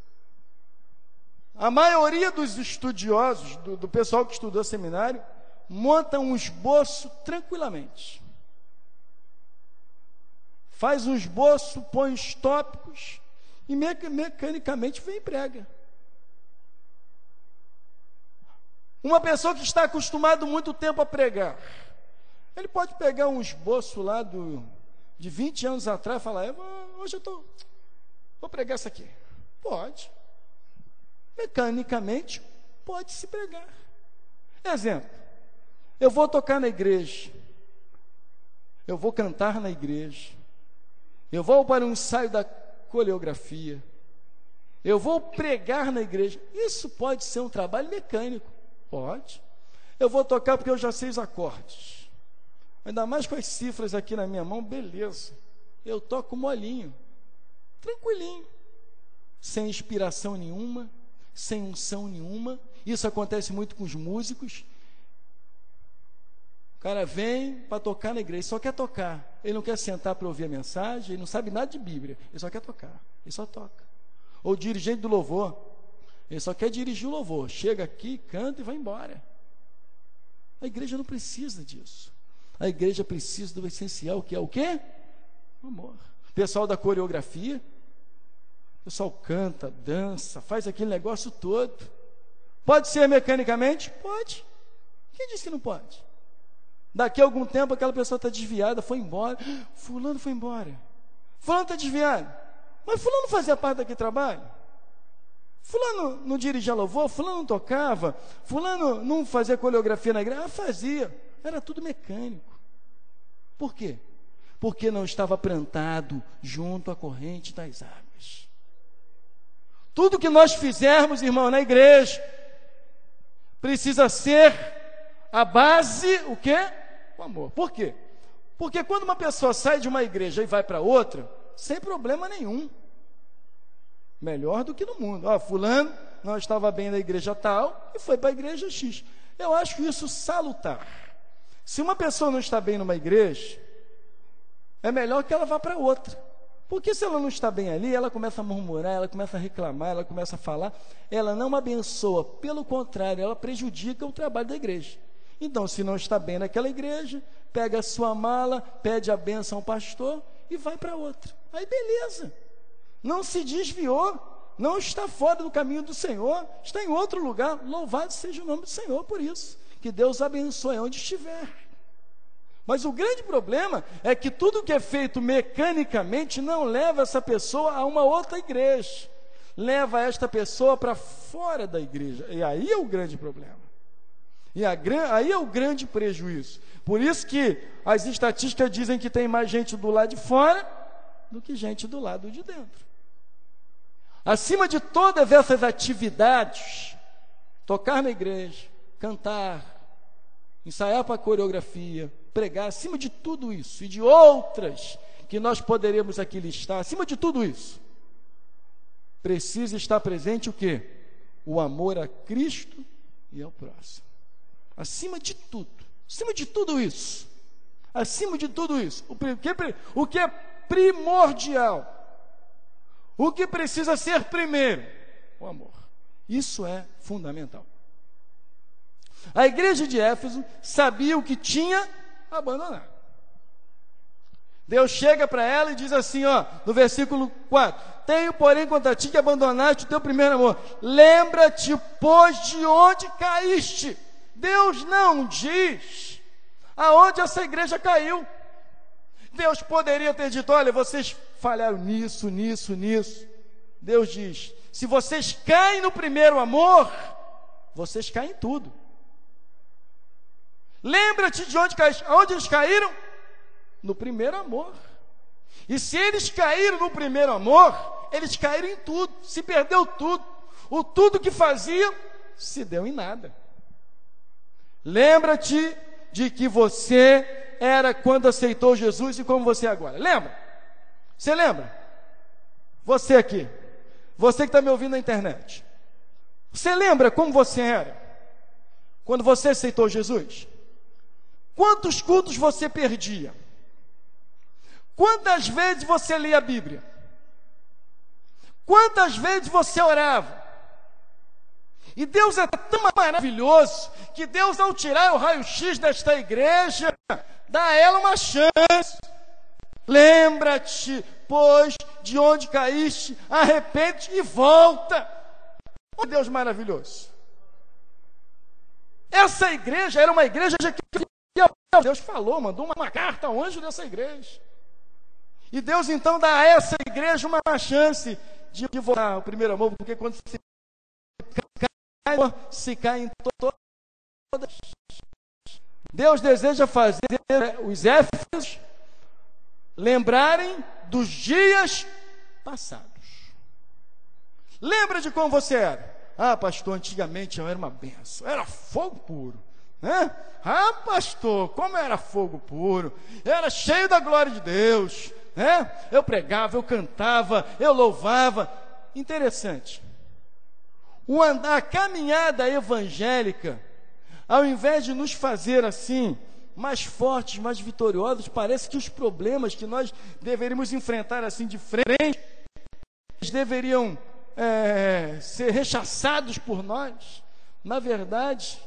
A maioria dos estudiosos, do pessoal que estudou seminário, monta um esboço tranquilamente. Faz um esboço, põe os tópicos e mecanicamente vem e prega. Uma pessoa que está acostumada muito tempo a pregar, ele pode pegar um esboço lá de 20 anos atrás e falar, hoje eu vou pregar isso aqui. Pode. Mecanicamente, pode se pregar. Exemplo, eu vou tocar na igreja, eu vou cantar na igreja, eu vou para um ensaio da coreografia, eu vou pregar na igreja. Isso pode ser um trabalho mecânico. Pode. Eu vou tocar porque eu já sei os acordes. Ainda mais com as cifras aqui na minha mão, beleza. Eu toco molinho, tranquilinho, sem inspiração nenhuma, sem unção nenhuma. Isso acontece muito com os músicos. O cara vem para tocar na igreja, só quer tocar. Ele não quer sentar para ouvir a mensagem, ele não sabe nada de Bíblia, ele só quer tocar, ele só toca. Ou o dirigente do louvor, ele só quer dirigir o louvor, chega aqui, canta e vai embora. A igreja não precisa disso. A igreja precisa do essencial, que é o quê? O amor. O pessoal da coreografia, o pessoal canta, dança, faz aquele negócio todo. Pode ser mecanicamente? Pode. Quem disse que não pode? Daqui a algum tempo aquela pessoa está desviada, foi embora. Fulano foi embora. Fulano está desviado. Mas fulano não fazia parte daquele trabalho. Fulano não dirigia louvor, fulano não tocava, fulano não fazia coreografia na igreja. Fazia. Era tudo mecânico. Por quê? Porque não estava plantado junto à corrente das águas. Tudo que nós fizermos, irmão, na igreja, precisa ser a base, o quê? O amor. Por quê? Porque quando uma pessoa sai de uma igreja e vai para outra, sem problema nenhum, melhor do que no mundo. Fulano não estava bem na igreja tal e foi para a igreja X. Eu acho isso salutar. Se uma pessoa não está bem numa igreja, é melhor que ela vá para outra. Porque se ela não está bem ali, ela começa a murmurar, ela começa a reclamar, ela começa a falar, ela não abençoa, pelo contrário, ela prejudica o trabalho da igreja. Então, se não está bem naquela igreja, pega a sua mala, pede a bênção ao pastor e vai para outra. Aí beleza, não se desviou, não está fora do caminho do Senhor, está em outro lugar. Louvado seja o nome do Senhor por isso. Que Deus abençoe onde estiver. Mas o grande problema é que tudo que é feito mecanicamente não leva essa pessoa a uma outra igreja, leva esta pessoa para fora da igreja, e aí é o grande problema, aí é o grande prejuízo. Por isso que as estatísticas dizem que tem mais gente do lado de fora do que gente do lado de dentro. Acima de todas essas atividades, tocar na igreja, cantar, ensaiar para a coreografia, pregar, acima de tudo isso e de outras que nós poderemos aqui listar, acima de tudo isso, precisa estar presente o quê? O amor a Cristo e ao próximo. Acima de tudo isso, acima de tudo isso, o que é primordial, o que precisa ser primeiro, o amor. Isso é fundamental. A igreja de Éfeso sabia o que tinha abandonado. Deus chega para ela e diz assim, no versículo 4: tenho, porém, contra ti que abandonaste o teu primeiro amor. Lembra-te, pois, de onde caíste. Deus não diz aonde essa igreja caiu. Deus poderia ter dito, olha, vocês falharam nisso. Deus diz, se vocês caem no primeiro amor, vocês caem em tudo. Lembra-te de onde caíste. Aonde eles caíram? No primeiro amor. E se eles caíram no primeiro amor, eles caíram em tudo, se perdeu tudo. O tudo que faziam se deu em nada. Lembra-te de que você era quando aceitou Jesus e como você é agora. Lembra? Você lembra? Você aqui, você que está me ouvindo na internet. Você lembra como você era quando você aceitou Jesus? Quantos cultos você perdia? Quantas vezes você lia a Bíblia? Quantas vezes você orava? E Deus é tão maravilhoso que Deus, ao tirar o raio-x desta igreja, dá a ela uma chance. Lembra-te, pois, de onde caíste, arrepende e volta. Oh, Deus maravilhoso. Essa igreja era uma igreja que Deus falou, mandou uma carta ao anjo dessa igreja. E Deus então dá a essa igreja uma chance de voltar ao primeiro amor, porque quando se cai em todas. Deus deseja fazer os Éfesos lembrarem dos dias passados. Lembra de como você era? Ah, pastor, antigamente eu era uma benção, era fogo puro, né? Ah, pastor, como era fogo puro, eu era cheio da glória de Deus, né? Eu pregava, eu cantava, eu louvava. Interessante. A caminhada evangélica, ao invés de nos fazer assim, mais fortes, mais vitoriosos, parece que os problemas que nós deveríamos enfrentar assim de frente, eles deveriam ser rechaçados por nós. Na verdade,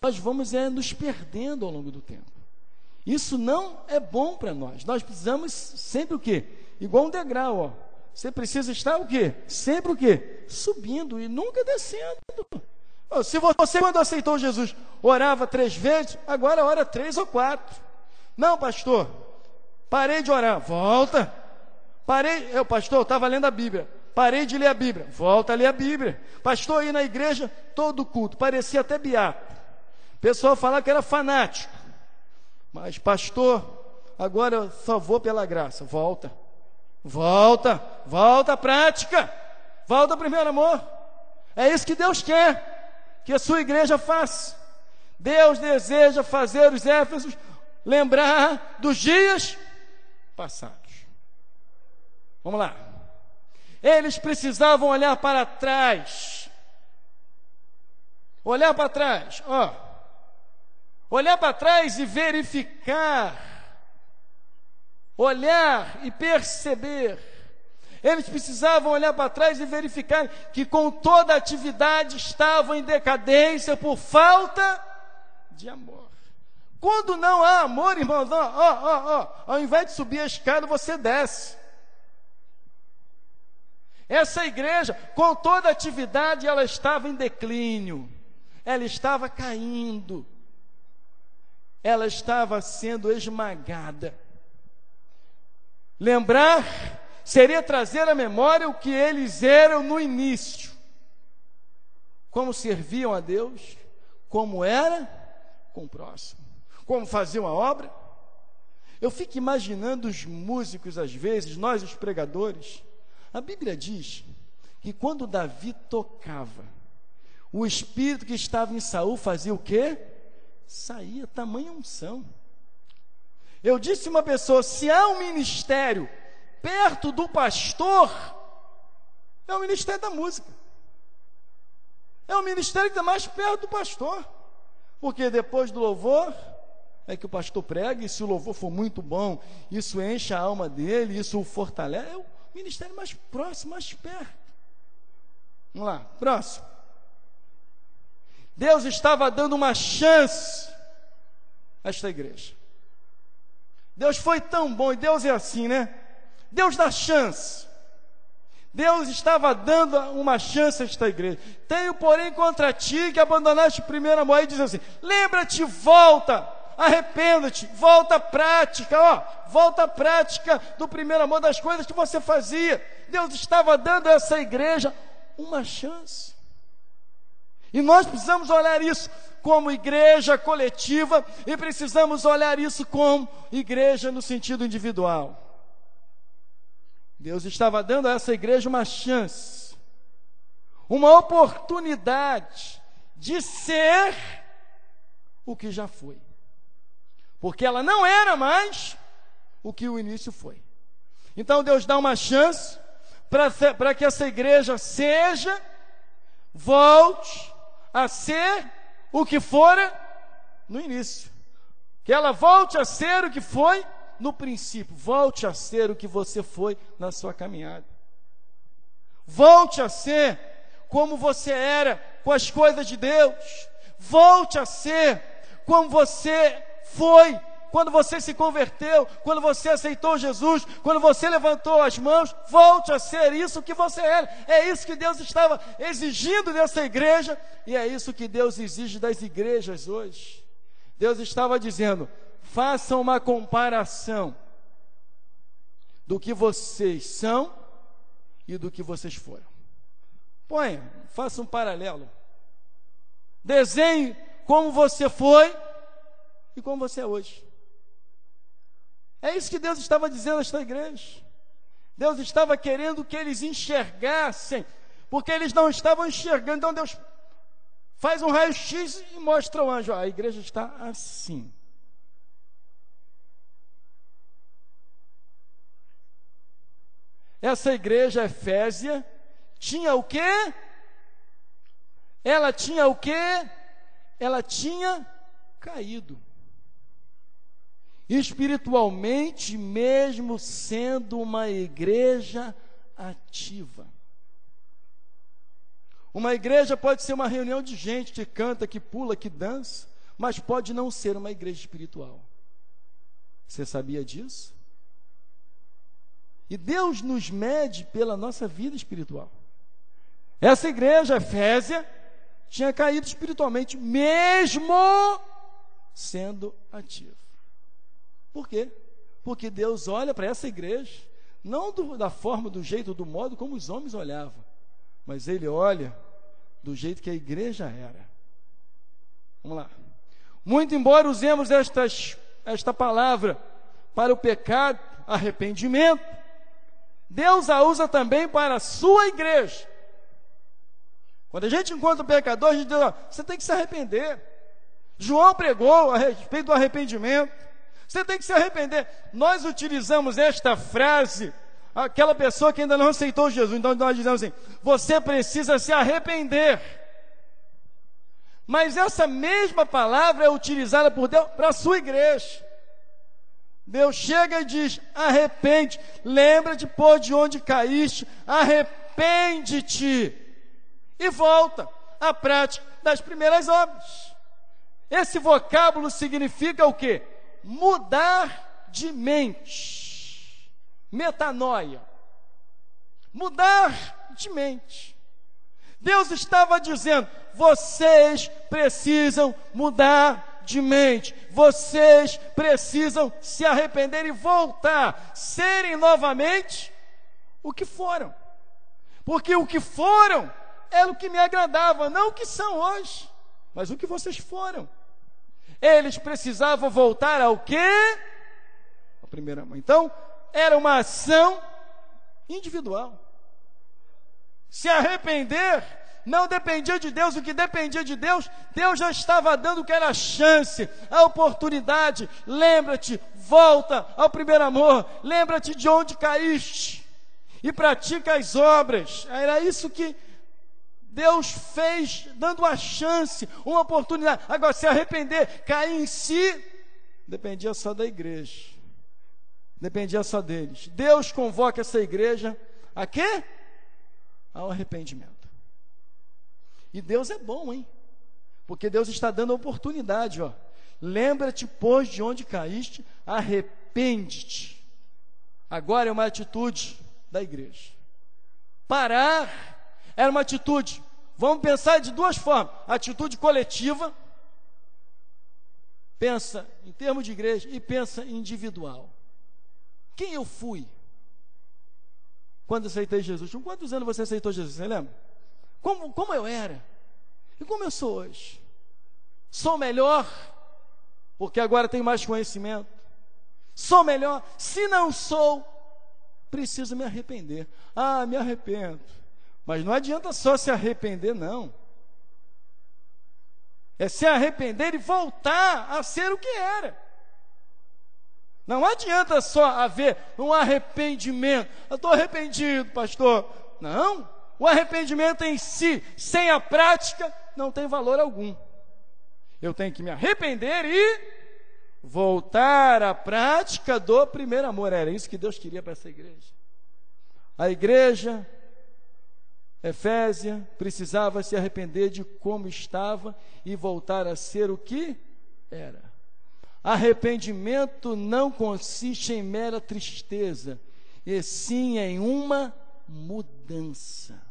nós vamos nos perdendo ao longo do tempo. Isso não é bom para nós. Nós precisamos sempre o quê? Igual um degrau, ó. Você precisa estar o quê? Sempre o quê? Subindo e nunca descendo. Se você, quando aceitou Jesus, orava 3 vezes, agora ora 3 ou 4. Não, pastor, parei de orar. Volta. Pastor, eu estava lendo a Bíblia. Parei de ler a Bíblia. Volta a ler a Bíblia. Pastor, ia na igreja todo culto. Parecia até beato. O pessoal falava que era fanático. Mas, pastor, agora eu só vou pela graça. Volta à prática, volta ao primeiro amor. É isso que Deus quer que a sua igreja faça. Deus deseja fazer os Éfesos lembrar dos dias passados. Vamos lá. Eles precisavam olhar para trás. Olhar para trás, ó. Olhar para trás e verificar. Olhar e perceber. Eles precisavam olhar para trás e verificar que com toda a atividade estavam em decadência por falta de amor. Quando não há amor, irmãos, ao invés de subir a escada, você desce. Essa igreja, com toda a atividade, ela estava em declínio. Ela estava caindo. Ela estava sendo esmagada. Lembrar seria trazer à memória o que eles eram no início. Como serviam a Deus, como era com o próximo, como faziam a obra. Eu fico imaginando os músicos às vezes, nós os pregadores. A Bíblia diz que quando Davi tocava, o espírito que estava em Saul fazia o quê? Saía, tamanha unção. Eu disse a uma pessoa, se há um ministério perto do pastor, é o ministério da música. É o ministério que está mais perto do pastor. Porque depois do louvor, é que o pastor prega, e se o louvor for muito bom, isso enche a alma dele, isso o fortalece. É o ministério mais próximo, mais perto. Vamos lá, próximo. Deus estava dando uma chance a esta igreja. Deus foi tão bom, e Deus é assim, né? Deus dá chance. Deus estava dando uma chance a esta igreja. Tenho, porém, contra ti que abandonaste o primeiro amor. E diz assim, lembra-te, volta, arrependa-te, volta à prática, volta à prática do primeiro amor, das coisas que você fazia. Deus estava dando a essa igreja uma chance. E nós precisamos olhar isso como igreja coletiva e precisamos olhar isso como igreja no sentido individual. Deus estava dando a essa igreja uma chance, uma oportunidade de ser o que já foi, porque ela não era mais o que o início foi. Então Deus dá uma chance para que essa igreja volte a ser o que fora no início, que ela volte a ser o que foi no princípio, volte a ser o que você foi na sua caminhada, volte a ser como você era com as coisas de Deus, volte a ser como você foi quando você se converteu, quando você aceitou Jesus, quando você levantou as mãos. Volte a ser isso que você era. É isso que Deus estava exigindo dessa igreja, e é isso que Deus exige das igrejas hoje. Deus estava dizendo: façam uma comparação do que vocês são e do que vocês foram. Faça um paralelo. Desenhe como você foi e como você é hoje. É isso que Deus estava dizendo a esta igreja. Deus estava querendo que eles enxergassem, porque eles não estavam enxergando. Então Deus faz um raio-x e mostra o anjo: a igreja está assim. Essa igreja Efésia tinha o quê? Ela tinha o quê? Ela tinha caído espiritualmente, mesmo sendo uma igreja ativa. Uma igreja pode ser uma reunião de gente que canta, que pula, que dança, mas pode não ser uma igreja espiritual. Você sabia disso? E Deus nos mede pela nossa vida espiritual. Essa igreja Efésia tinha caído espiritualmente, mesmo sendo ativa. Por quê? Porque Deus olha para essa igreja, não da forma, do jeito, do modo como os homens olhavam, mas Ele olha do jeito que a igreja era. Vamos lá. Muito embora usemos esta palavra para o pecado, arrependimento, Deus a usa também para a sua igreja. Quando a gente encontra o pecador, a gente diz: você tem que se arrepender. João pregou a respeito do arrependimento. Você tem que se arrepender. Nós utilizamos esta frase, aquela pessoa que ainda não aceitou Jesus. Então nós dizemos assim: você precisa se arrepender. Mas essa mesma palavra é utilizada por Deus para a sua igreja. Deus chega e diz: arrepende, lembra-te, pô, de onde caíste, arrepende-te e volta à prática das primeiras obras. Esse vocábulo significa o quê? Mudar de mente, metanoia, mudar de mente. Deus estava dizendo: vocês precisam mudar de mente, vocês precisam se arrepender e voltar, serem novamente o que foram, porque o que foram era o que me agradava, não o que são hoje, mas o que vocês foram. Eles precisavam voltar ao quê? A primeira mão. Então, era uma ação individual. Se arrepender não dependia de Deus. O que dependia de Deus, Deus já estava dando o que era a chance, a oportunidade. Lembra-te, volta ao primeiro amor. Lembra-te de onde caíste e pratica as obras. Era isso que Deus fez, dando uma chance, uma oportunidade. Agora, se arrepender, cair em si, dependia só da igreja, dependia só deles. Deus convoca essa igreja a quê? Ao arrependimento. E Deus é bom, hein? Porque Deus está dando a oportunidade, ó. Lembra-te, pois, de onde caíste, arrepende-te. Agora é uma atitude da igreja. Parar era uma atitude. Vamos pensar de duas formas: atitude coletiva, pensa em termos de igreja, e pensa individual. Quem eu fui quando aceitei Jesus? Com quantos anos você aceitou Jesus? Você lembra? Como eu era? E como eu sou hoje? Sou melhor, porque agora tenho mais conhecimento? Sou melhor? Se não sou, preciso me arrepender. Ah, me arrependo. Mas não adianta só se arrepender, não. É se arrepender e voltar a ser o que era. Não adianta só haver um arrependimento. Eu estou arrependido, pastor. Não. O arrependimento em si, sem a prática, não tem valor algum. Eu tenho que me arrepender e voltar à prática do primeiro amor. Era isso que Deus queria para essa igreja. A igreja Efésia precisava se arrepender de como estava e voltar a ser o que era. Arrependimento não consiste em mera tristeza, e sim em uma mudança.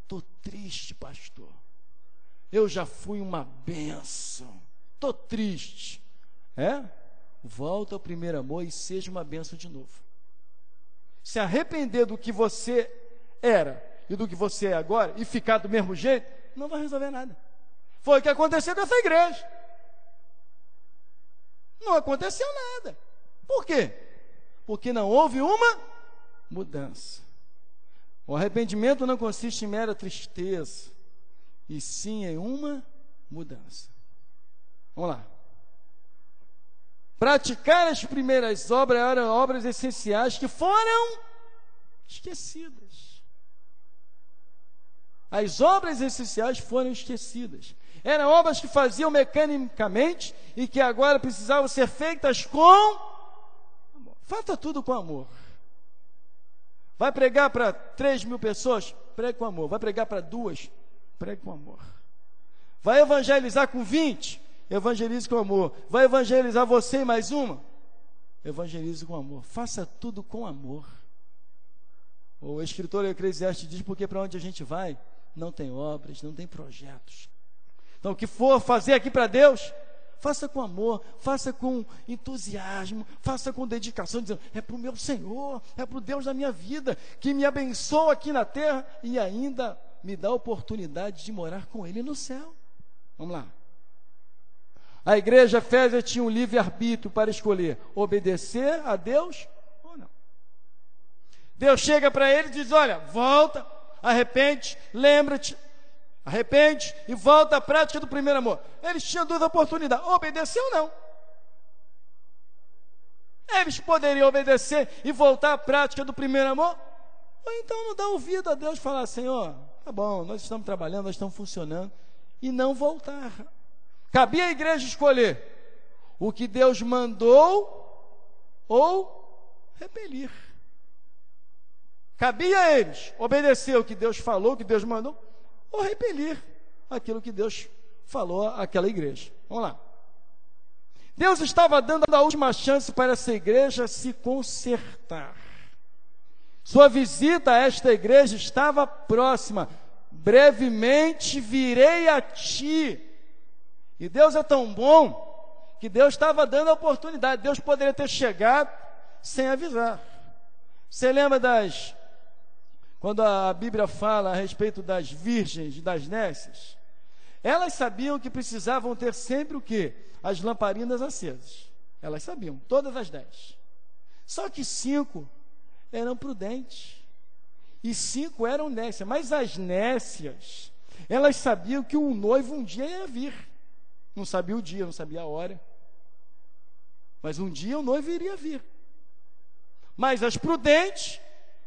Estou triste, pastor. Eu já fui uma bênção. Estou triste. Volta ao primeiro amor e seja uma bênção de novo. Se arrepender do que você era e do que você é agora e ficar do mesmo jeito, não vai resolver nada. Foi o que aconteceu com essa igreja. Não aconteceu nada. Por quê? Porque não houve uma mudança. O arrependimento não consiste em mera tristeza, e sim em uma mudança. Vamos lá. Praticar as primeiras obras eram obras essenciais que foram esquecidas. As obras essenciais foram esquecidas. Eram obras que faziam mecanicamente e que agora precisavam ser feitas com amor. Faça tudo com amor. Vai pregar para 3.000 pessoas? Pregue com amor. Vai pregar para 2? Pregue com amor. Vai evangelizar com 20? Evangelize com amor. Vai evangelizar você e mais uma? Evangelize com amor. Faça tudo com amor. O escritor Eclesiastes diz, porque para onde a gente vai, não tem obras, não tem projetos. Então, o que for fazer aqui para Deus, faça com amor, faça com entusiasmo, faça com dedicação, dizendo, é para o meu Senhor, é para o Deus da minha vida, que me abençoa aqui na terra e ainda me dá a oportunidade de morar com Ele no céu. Vamos lá. A igreja Efésia tinha um livre-arbítrio para escolher obedecer a Deus ou não. Deus chega para ele e diz, olha, volta, arrepende, lembra-te, arrepende e volta à prática do primeiro amor. Eles tinham 2 oportunidades, obedecer ou não. Eles poderiam obedecer e voltar à prática do primeiro amor, ou então não dar ouvido a Deus e falar, Senhor, tá bom, nós estamos trabalhando, nós estamos funcionando, e não voltar. Cabia a igreja escolher o que Deus mandou ou repelir. Cabia a eles obedecer o que Deus falou, o que Deus mandou, ou repelir aquilo que Deus falou àquela igreja. Vamos lá. Deus estava dando a última chance para essa igreja se consertar. Sua visita a esta igreja estava próxima. Brevemente virei a ti. E Deus é tão bom que Deus estava dando a oportunidade. Deus poderia ter chegado sem avisar. Você lembra quando a Bíblia fala a respeito das virgens, das nécias? Elas sabiam que precisavam ter sempre o quê? As lamparinas acesas. Elas sabiam, todas as 10. Só que 5 eram prudentes. E 5 eram nécias. Mas as nécias, elas sabiam que o noivo um dia ia vir. Não sabia o dia, não sabia a hora. Mas um dia o noivo iria vir. Mas as prudentes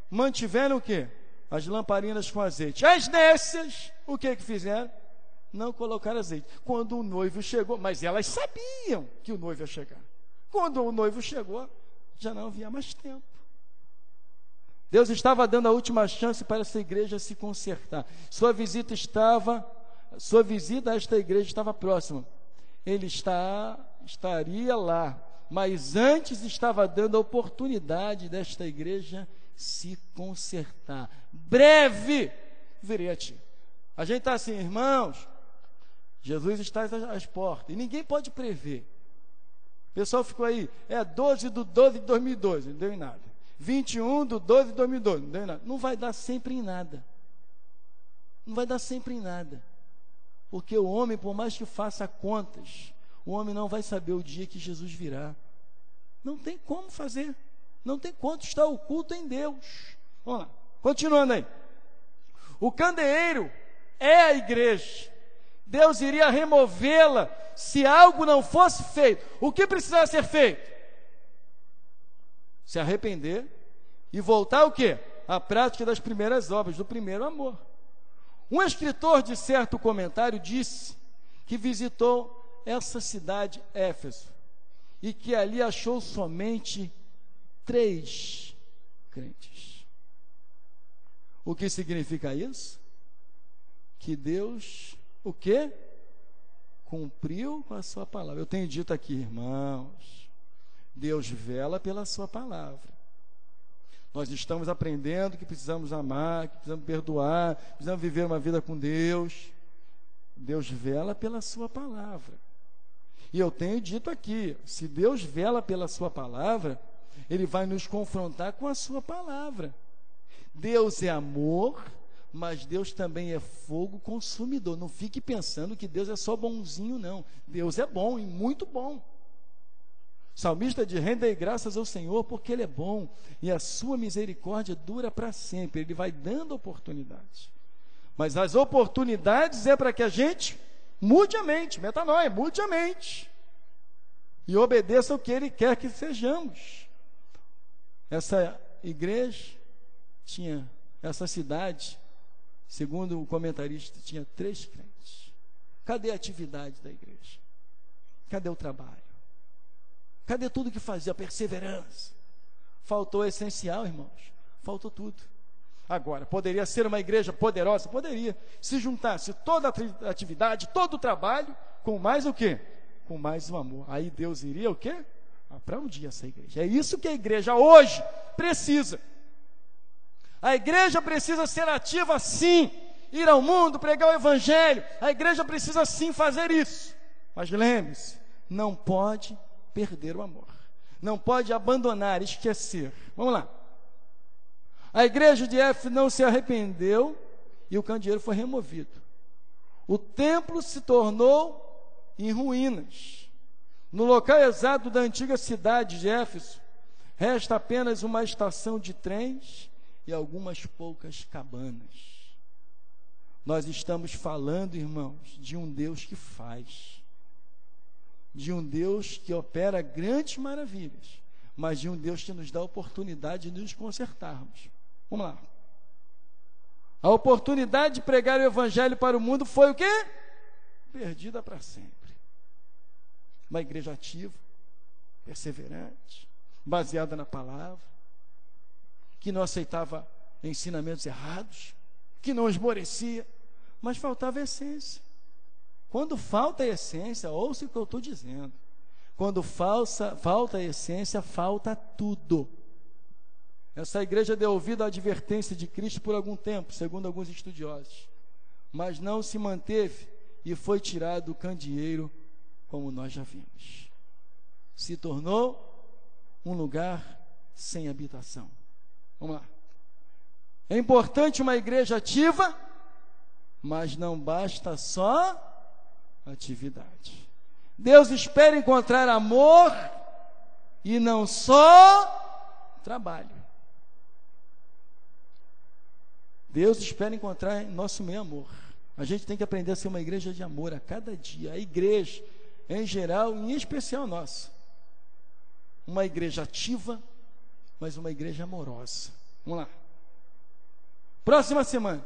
mantiveram o quê? As lamparinas com azeite. As nécias, o que fizeram? Não colocaram azeite. Quando o noivo chegou, mas elas sabiam que o noivo ia chegar. Quando o noivo chegou, já não havia mais tempo. Deus estava dando a última chance para essa igreja se consertar. Sua visita a esta igreja estava próxima. Ele estaria lá, mas antes estava dando a oportunidade desta igreja se consertar. Breve virei a ti. A gente está assim, irmãos, Jesus está às portas, e ninguém pode prever. O pessoal ficou aí, 12/12/2012, não deu em nada. 21/12/2012, não deu em nada. Não vai dar sempre em nada. Não vai dar sempre em nada. Porque o homem, por mais que faça contas, o homem não vai saber o dia que Jesus virá. Não tem como fazer. Não tem quanto está oculto em Deus. Vamos lá, continuando aí. O candeeiro é a igreja. Deus iria removê-la se algo não fosse feito. O que precisava ser feito? Se arrepender e voltar o quê? À prática das primeiras obras, do primeiro amor. Um escritor de certo comentário disse que visitou essa cidade, Éfeso, e que ali achou somente 3 crentes. O que significa isso? Que Deus, o quê? Cumpriu com a sua palavra. Eu tenho dito aqui, irmãos, Deus vela pela sua palavra. Nós estamos aprendendo que precisamos amar, que precisamos perdoar, precisamos viver uma vida com Deus. Deus vela pela sua palavra. E eu tenho dito aqui, se Deus vela pela sua palavra, Ele vai nos confrontar com a sua palavra. Deus é amor, mas Deus também é fogo consumidor. Não fique pensando que Deus é só bonzinho, não. Deus é bom e muito bom. O salmista diz: rendei graças ao Senhor porque Ele é bom e a sua misericórdia dura para sempre. Ele vai dando oportunidades. Mas as oportunidades é para que a gente mude a mente, metanoia, mude a mente. E obedeça o que Ele quer que sejamos. Essa igreja tinha, essa cidade, segundo o comentarista, tinha 3 crentes. Cadê a atividade da igreja? Cadê o trabalho? Cadê tudo que fazia? A perseverança. Faltou o essencial, irmãos. Faltou tudo. Agora, poderia ser uma igreja poderosa? Poderia. Se juntasse toda a atividade, todo o trabalho, com mais o quê? Com mais o amor. Aí Deus iria o quê? Aplaudir essa igreja. É isso que a igreja hoje precisa. A igreja precisa ser ativa sim. Ir ao mundo, pregar o evangelho. A igreja precisa sim fazer isso. Mas lembre-se, não pode perder o amor. Não pode abandonar, esquecer. Vamos lá. A igreja de Éfeso não se arrependeu e o candeeiro foi removido. O templo se tornou em ruínas. No local exato da antiga cidade de Éfeso, resta apenas uma estação de trens e algumas poucas cabanas. Nós estamos falando, irmãos, de um Deus que faz, de um Deus que opera grandes maravilhas, mas de um Deus que nos dá a oportunidade de nos consertarmos. Vamos lá. A oportunidade de pregar o evangelho para o mundo foi o quê? Perdida para sempre. Uma igreja ativa, perseverante, baseada na palavra, que não aceitava ensinamentos errados, que não esmorecia, mas faltava a essência. Quando falta a essência, ouça o que eu estou dizendo. Quando falta a essência, falta tudo. Essa igreja deu ouvido à advertência de Cristo por algum tempo, segundo alguns estudiosos, mas não se manteve e foi tirado o candeeiro, como nós já vimos. Se tornou um lugar sem habitação. Vamos lá. É importante uma igreja ativa, mas não basta só atividade. Deus espera encontrar amor e não só trabalho. Deus espera encontrar em nosso meio amor. A gente tem que aprender a ser uma igreja de amor a cada dia. A igreja, em geral, em especial nossa. Uma igreja ativa, mas uma igreja amorosa. Vamos lá. Próxima semana.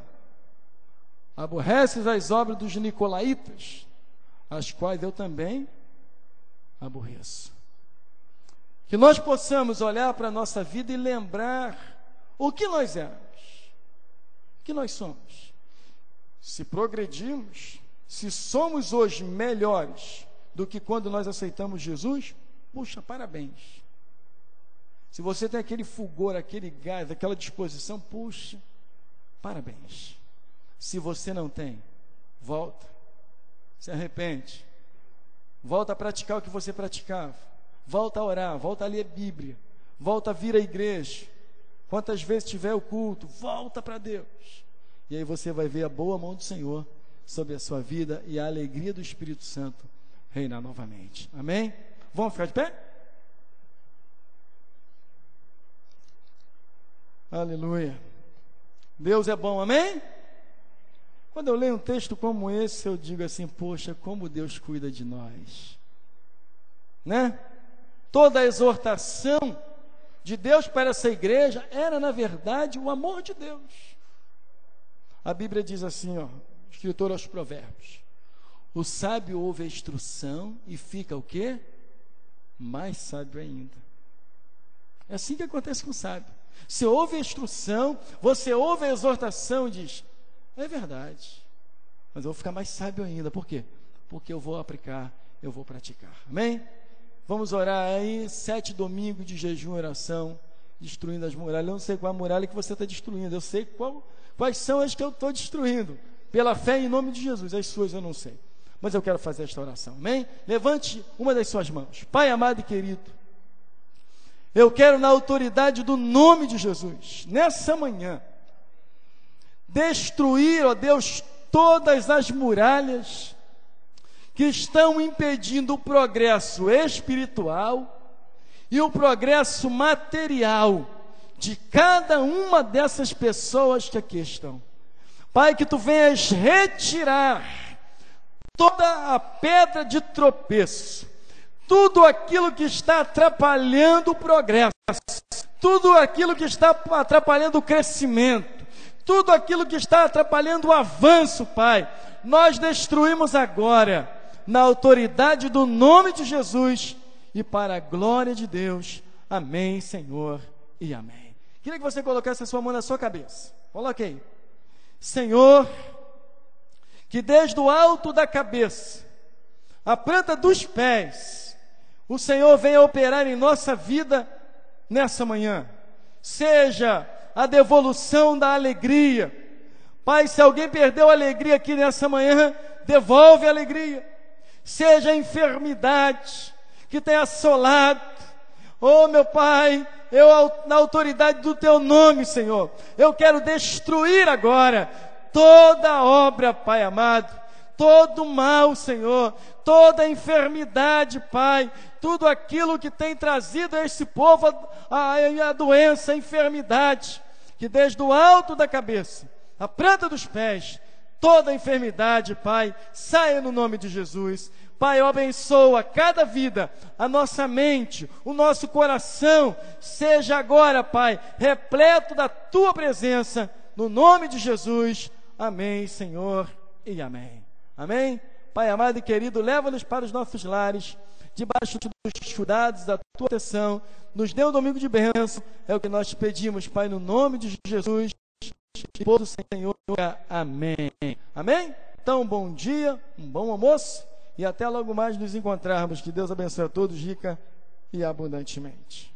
Aborreces as obras dos nicolaítas, as quais eu também aborreço. Que nós possamos olhar para a nossa vida e lembrar o que nós éramos. O que nós somos. Se progredimos, se somos hoje melhores do que quando nós aceitamos Jesus, puxa, parabéns. Se você tem aquele fulgor, aquele gás, aquela disposição, puxa, parabéns. Se você não tem, volta, se arrepende, volta a praticar o que você praticava, volta a orar, volta a ler a Bíblia, volta a vir à igreja. Quantas vezes tiver o culto, volta para Deus. E aí você vai ver a boa mão do Senhor sobre a sua vida e a alegria do Espírito Santo reinar novamente. Amém? Vamos ficar de pé? Aleluia. Deus é bom, amém? Quando eu leio um texto como esse, eu digo assim, poxa, como Deus cuida de nós, né? Toda a exortação de Deus para essa igreja era, na verdade, o amor de Deus. A Bíblia diz assim, ó, escritor aos Provérbios: o sábio ouve a instrução e fica o quê? Mais sábio ainda. É assim que acontece com o sábio. Você ouve a instrução, você ouve a exortação e diz, é verdade, mas eu vou ficar mais sábio ainda. Por quê? Porque eu vou aplicar, eu vou praticar. Amém? Vamos orar aí, 7 domingos de jejum e oração, destruindo as muralhas. Eu não sei qual a muralha que você está destruindo, eu sei quais são as que eu estou destruindo, pela fé em nome de Jesus. As suas eu não sei, mas eu quero fazer esta oração, amém? Levante uma das suas mãos. Pai amado e querido, eu quero, na autoridade do nome de Jesus, nessa manhã, destruir, ó Deus, todas as muralhas que estão impedindo o progresso espiritual e o progresso material de cada uma dessas pessoas que aqui estão. Pai, que Tu venhas retirar toda a pedra de tropeço, tudo aquilo que está atrapalhando o progresso, tudo aquilo que está atrapalhando o crescimento, tudo aquilo que está atrapalhando o avanço, Pai, nós destruímos agora, na autoridade do nome de Jesus e para a glória de Deus. Amém, Senhor, e amém. Queria que você colocasse a sua mão na sua cabeça. Coloque aí. Senhor, que desde o alto da cabeça, a planta dos pés, o Senhor venha operar em nossa vida nessa manhã. Seja a devolução da alegria. Pai, se alguém perdeu a alegria aqui nessa manhã, devolve a alegria. Seja a enfermidade que tem assolado. Oh, meu Pai, eu, na autoridade do Teu nome, Senhor, eu quero destruir agora toda obra, Pai amado, todo mal, Senhor, toda enfermidade, Pai, tudo aquilo que tem trazido a esse povo a doença, a enfermidade, que desde o alto da cabeça, a planta dos pés, toda enfermidade, Pai, saia no nome de Jesus. Pai, eu abençoo a cada vida, a nossa mente, o nosso coração, seja agora, Pai, repleto da Tua presença, no nome de Jesus. Amém, Senhor, e amém. Amém? Pai amado e querido, leva-nos para os nossos lares, debaixo dos cuidados da Tua proteção, nos dê um domingo de bênção, é o que nós te pedimos, Pai, no nome de Jesus, e todo Senhor, amém. Amém? Então, um bom dia, um bom almoço, e até logo mais nos encontrarmos. Que Deus abençoe a todos rica e abundantemente.